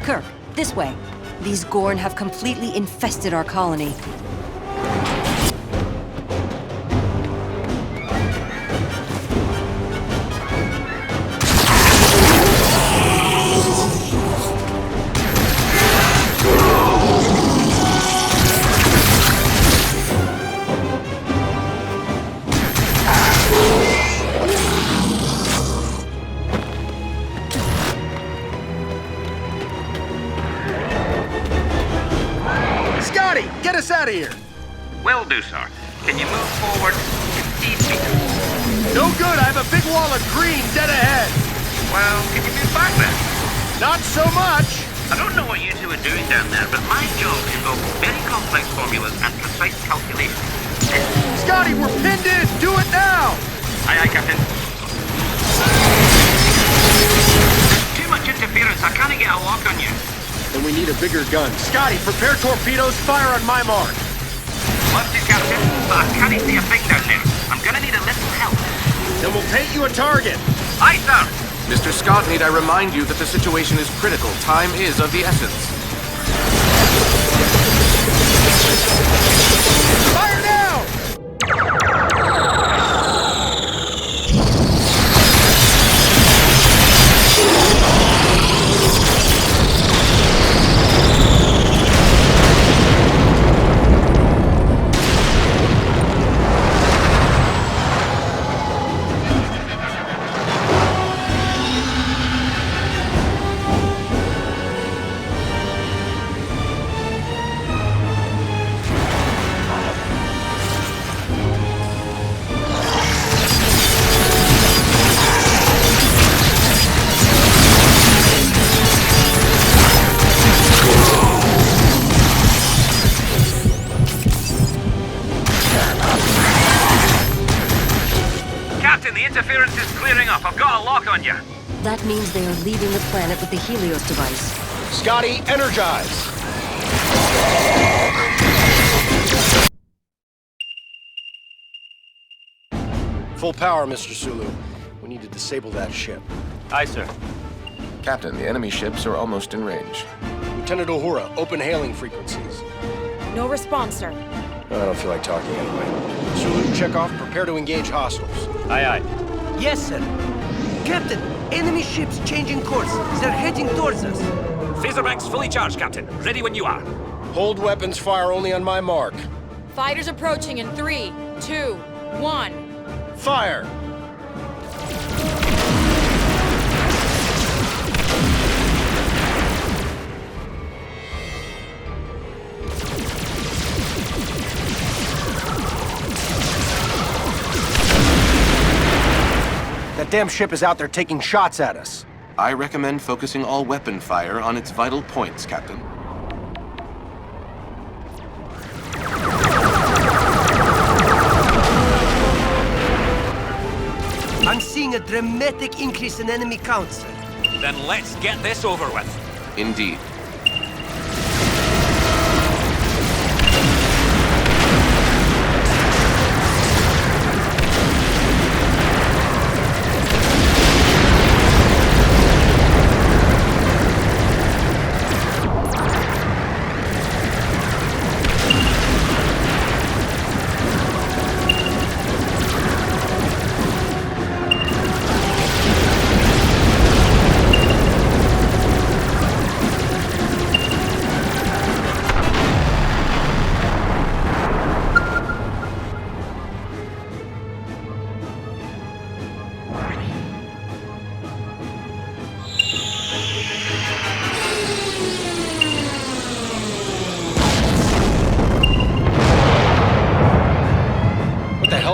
Kirk, this way. These Gorn have completely infested our colony. Get us out of here! Will do, sir. Can you move forward 15 meters? No good! I have a big wall of green dead ahead! Well, can you move back then? Not so much! I don't know what you two are doing down there, but my job involves very complex formulas and precise calculations. Scotty, we're pinned in! Do it now! Aye, aye, Captain. Too much interference. I can't get a lock on you. Then we need a bigger gun. Scotty, prepare torpedoes, fire on my mark! Love to, Captain, but I can't see a thing down there. I'm gonna need a little help. Then we'll paint you a target. Aye, sir. Mr. Scott, need I remind you that the situation is critical. Time is of the essence. Fire now! Interference is clearing up. I've got a lock on you. That means they are leaving the planet with the Helios device. Scotty, energize! Full power, Mr. Sulu. We need to disable that ship. Aye, sir. Captain, the enemy ships are almost in range. Lieutenant Uhura, open hailing frequencies. No response, sir. I don't feel like talking anyway. Sulu, Chekhov, prepare to engage hostiles. Aye, aye. Yes, sir. Captain, enemy ships changing course. They're heading towards us. Phaser banks fully charged, Captain. Ready when you are. Hold weapons, fire only on my mark. Fighters approaching in 3, 2, 1. Fire! That damn ship is out there taking shots at us. I recommend focusing all weapon fire on its vital points, Captain. I'm seeing a dramatic increase in enemy count, sir. Then let's get this over with. Indeed.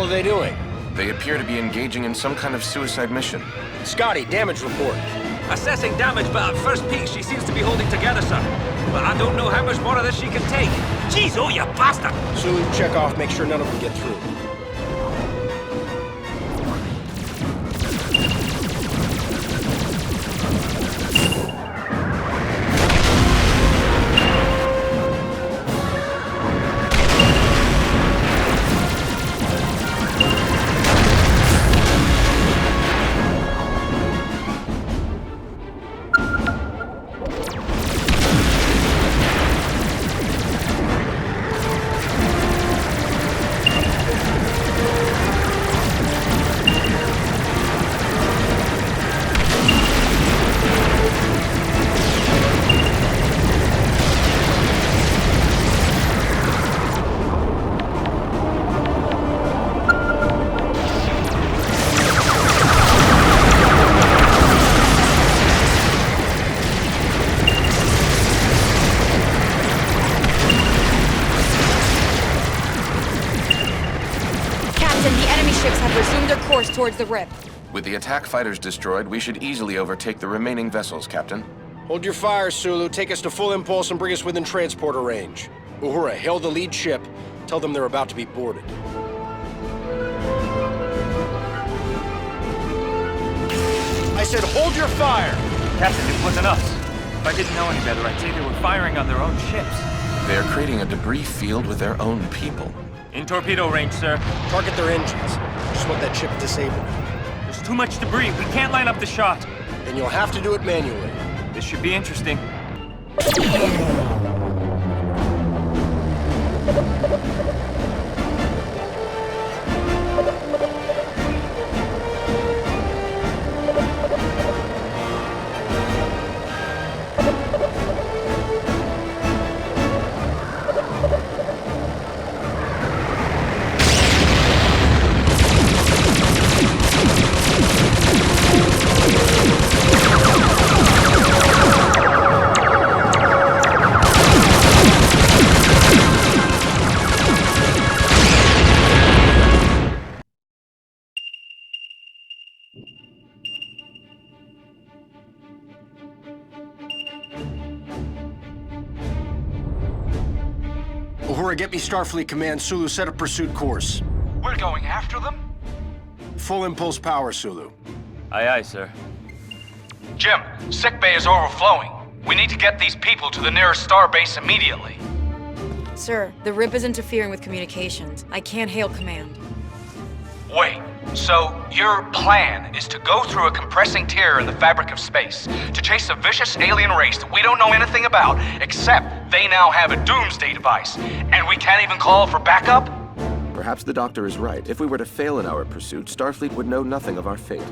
What are they doing? They appear to be engaging in some kind of suicide mission. Scotty, damage report. Assessing damage, but at first peek, she seems to be holding together, sir. But I don't know how much more of this she can take. Jeez, oh, you bastard! Sulu, check off, make sure none of them get through. Towards the rip. With the attack fighters destroyed, we should easily overtake the remaining vessels, Captain. Hold your fire, Sulu. Take us to full impulse and bring us within transporter range. Uhura, hail the lead ship. Tell them they're about to be boarded. I said hold your fire! Captain, it wasn't us. If I didn't know any better, I'd say they were firing on their own ships. They are creating a debris field with their own people. In torpedo range, sir. Target their engines. Just want that ship disabled. There's too much debris. We can't line up the shot. Then you'll have to do it manually. This should be interesting. Uhura, get me Starfleet Command. Sulu, set a pursuit course. We're going after them? Full impulse power, Sulu. Aye, aye, sir. Jim, sickbay is overflowing. We need to get these people to the nearest starbase immediately. Sir, the RIP is interfering with communications. I can't hail command. Wait, so your plan is to go through a compressing tear in the fabric of space, to chase a vicious alien race that we don't know anything about, except they now have a doomsday device, and we can't even call for backup? Perhaps the Doctor is right. If we were to fail in our pursuit, Starfleet would know nothing of our fate.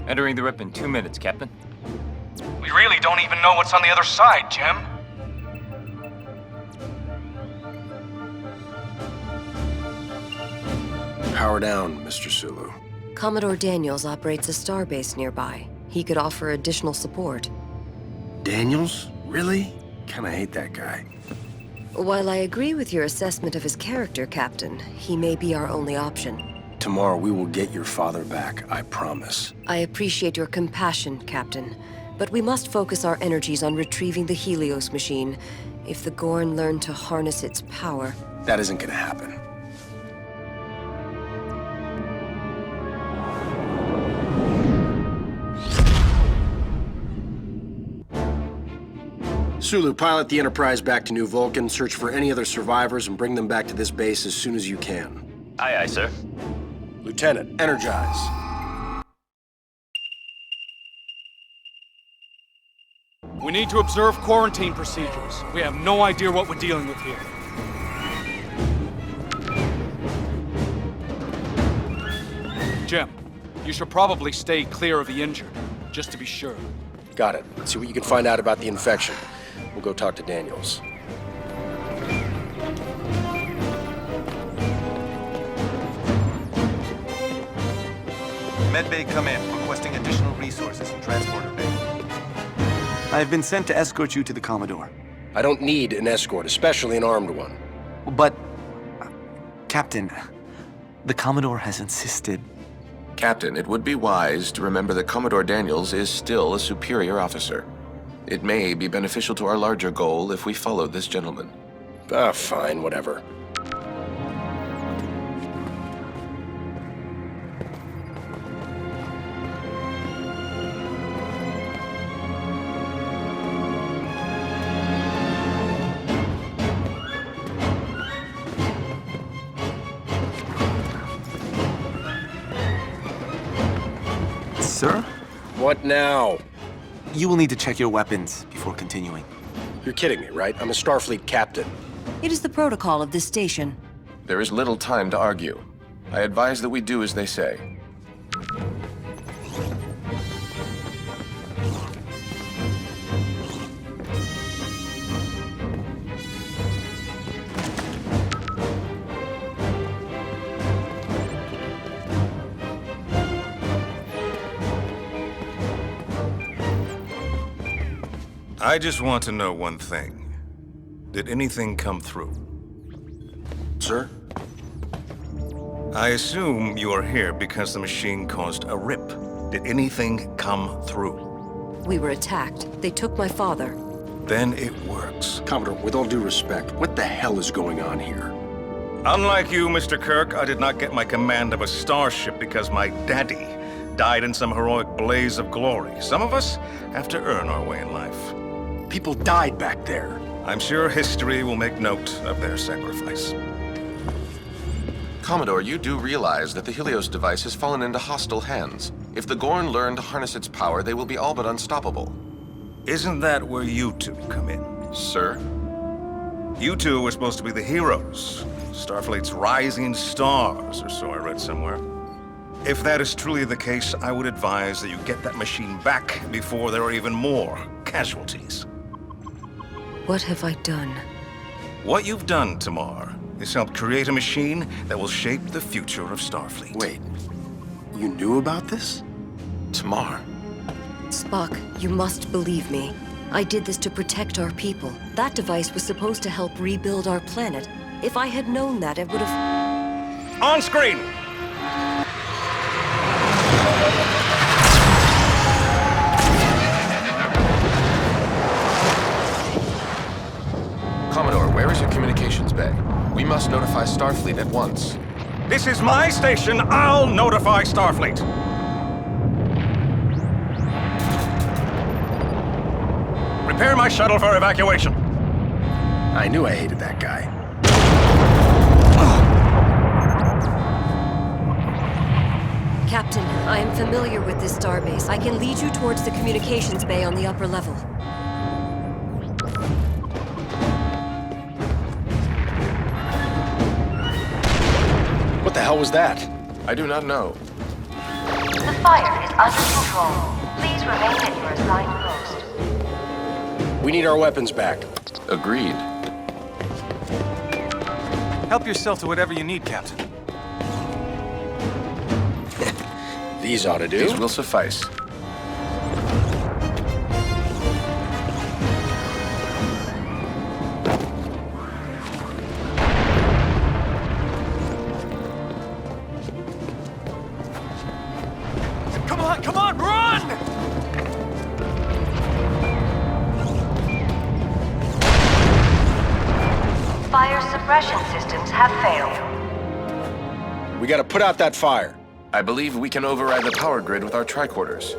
Entering the RIP in 2 minutes, Captain. We really don't even know what's on the other side, Jim. Power down, Mr. Sulu. Commodore Daniels operates a starbase nearby. He could offer additional support. Daniels? Really? Kinda hate that guy. While I agree with your assessment of his character, Captain, he may be our only option. Tomorrow we will get your father back, I promise. I appreciate your compassion, Captain, but we must focus our energies on retrieving the Helios machine. If the Gorn learn to harness its power... That isn't gonna happen. Sulu, pilot the Enterprise back to New Vulcan, search for any other survivors, and bring them back to this base as soon as you can. Aye, aye, sir. Lieutenant, energize. We need to observe quarantine procedures. We have no idea what we're dealing with here. Jim, you should probably stay clear of the injured, just to be sure. Got it. Let's see what you can find out about the infection. We'll go talk to Daniels. Medbay come in, requesting additional resources in Transporter Bay. I have been sent to escort you to the Commodore. I don't need an escort, especially an armed one. But... Captain, the Commodore has insisted... Captain, it would be wise to remember that Commodore Daniels is still a superior officer. It may be beneficial to our larger goal if we follow this gentleman. Fine, whatever. Sir? What now? You will need to check your weapons before continuing. You're kidding me, right? I'm a Starfleet captain. It is the protocol of this station. There is little time to argue. I advise that we do as they say. I just want to know one thing. Did anything come through? Sir? I assume you are here because the machine caused a rip. Did anything come through? We were attacked. They took my father. Then it works. Commodore, with all due respect, what the hell is going on here? Unlike you, Mr. Kirk, I did not get my command of a starship because my daddy died in some heroic blaze of glory. Some of us have to earn our way in life. People died back there. I'm sure history will make note of their sacrifice. Commodore, you do realize that the Helios device has fallen into hostile hands. If the Gorn learn to harness its power, they will be all but unstoppable. Isn't that where you two come in? Sir? You two were supposed to be the heroes. Starfleet's rising stars, or so I read somewhere. If that is truly the case, I would advise that you get that machine back before there are even more casualties. What have I done? What you've done, Tamar, is help create a machine that will shape the future of Starfleet. Wait, you knew about this? Tamar. Spock, you must believe me. I did this to protect our people. That device was supposed to help rebuild our planet. If I had known that, it would have... On screen! Commodore, where is your communications bay? We must notify Starfleet at once. This is my station. I'll notify Starfleet. Prepare my shuttle for evacuation. I knew I hated that guy. Captain, I am familiar with this starbase. I can lead you towards the communications bay on the upper level. What the hell was that? I do not know. The fire is under control. Please remain at your assigned post. We need our weapons back. Agreed. Help yourself to whatever you need, Captain. These ought to do. These will suffice. Come on, run! Fire suppression systems have failed. We gotta put out that fire. I believe we can override the power grid with our tricorders.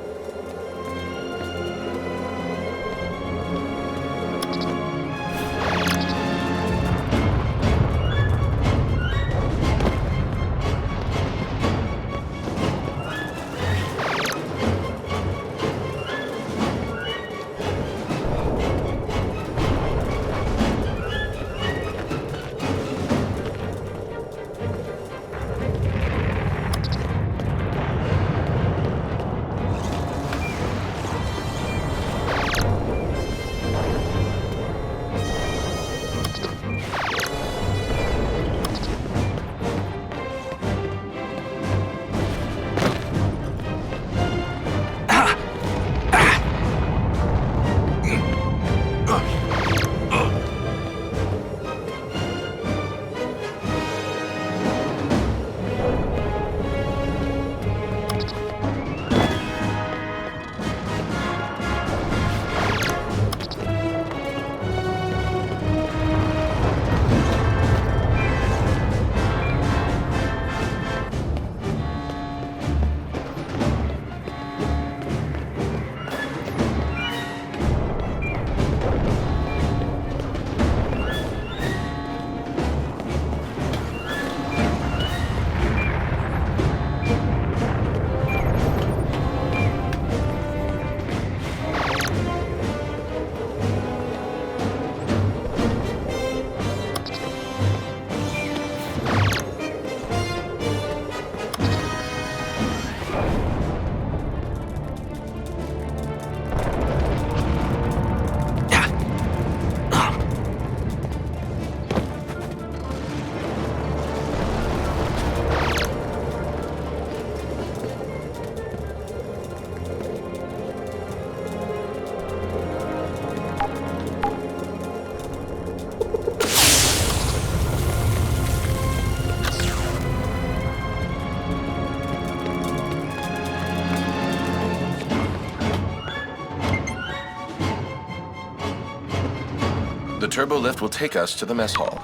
The turbo lift will take us to the mess hall.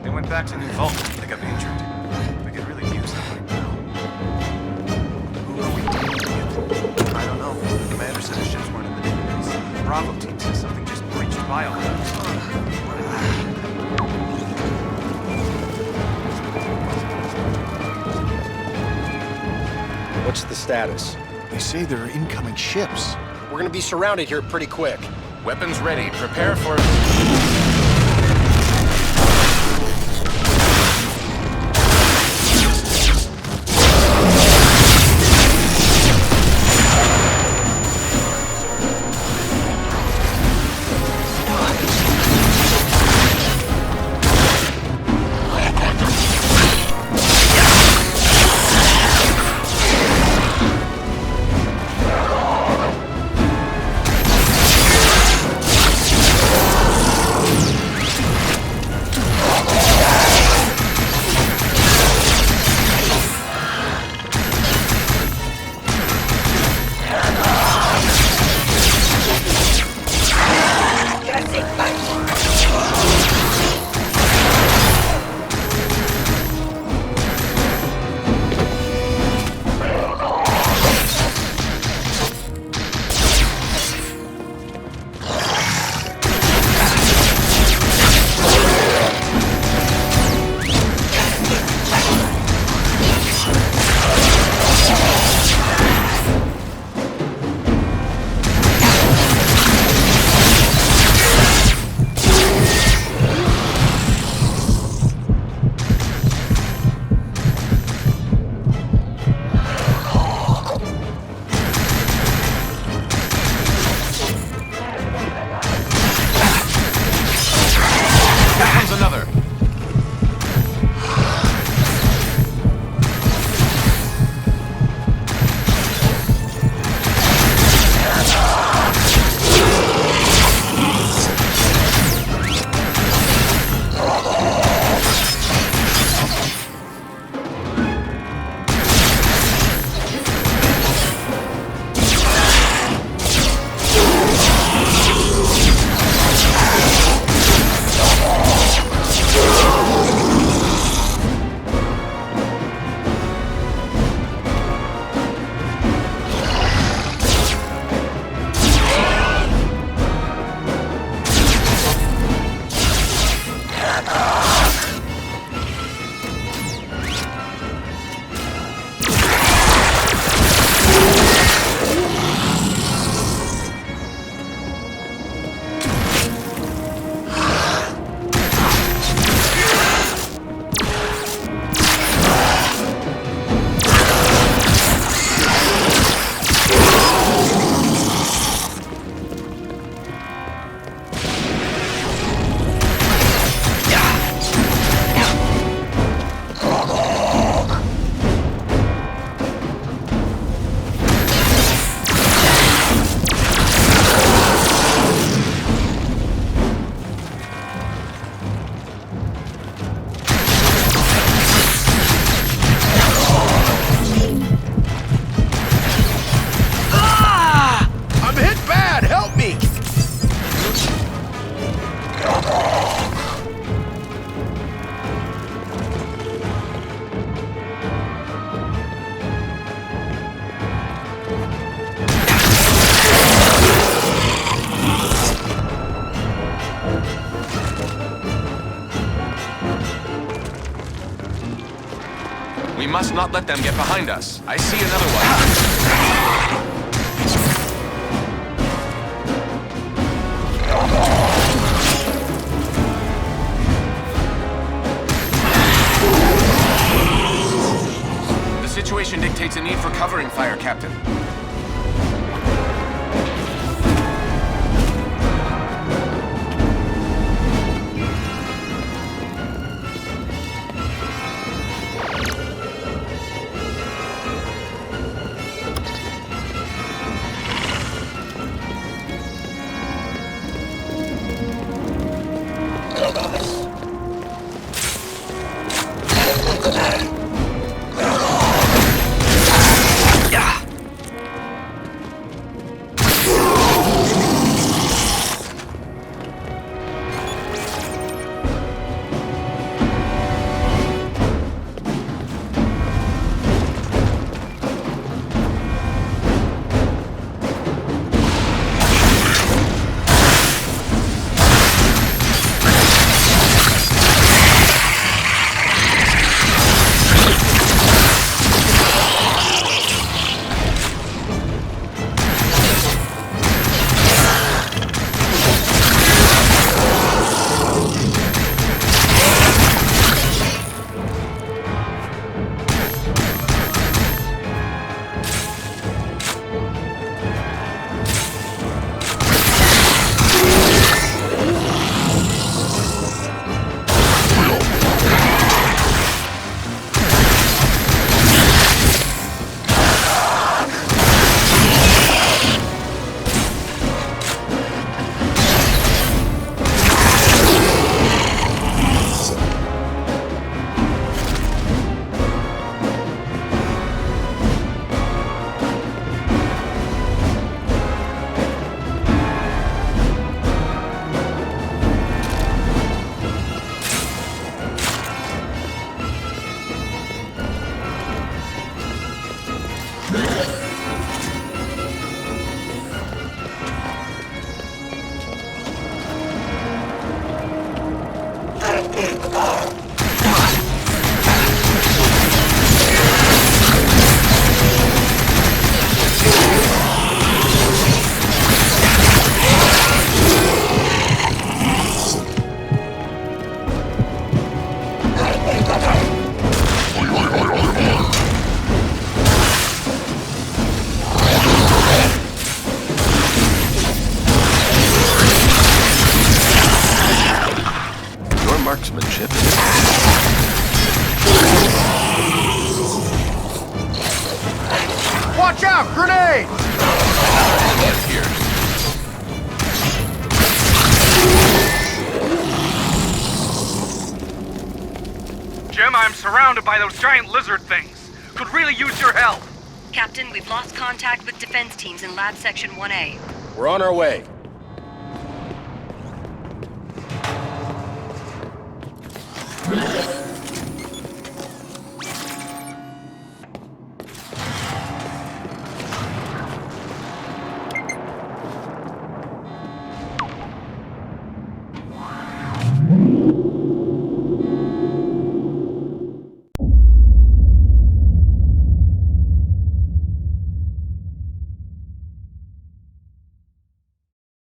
They went back to New Vulcan. They got injured. We could really use them right now. Who are we dealing with? I don't know. The commander said his ships weren't in the database. The Bravo team says something just breached biolabs. What's the status? They say there are incoming ships. We're gonna be surrounded here pretty quick. Weapons ready. Prepare for... We must not let them get behind us. I see another one. The situation dictates a need for covering fire, Captain. marksmanship. Watch out! Grenade! That appears. Jim, I'm surrounded by those giant lizard things. Could really use your help. Captain, we've lost contact with defense teams in Lab Section 1A. We're on our way.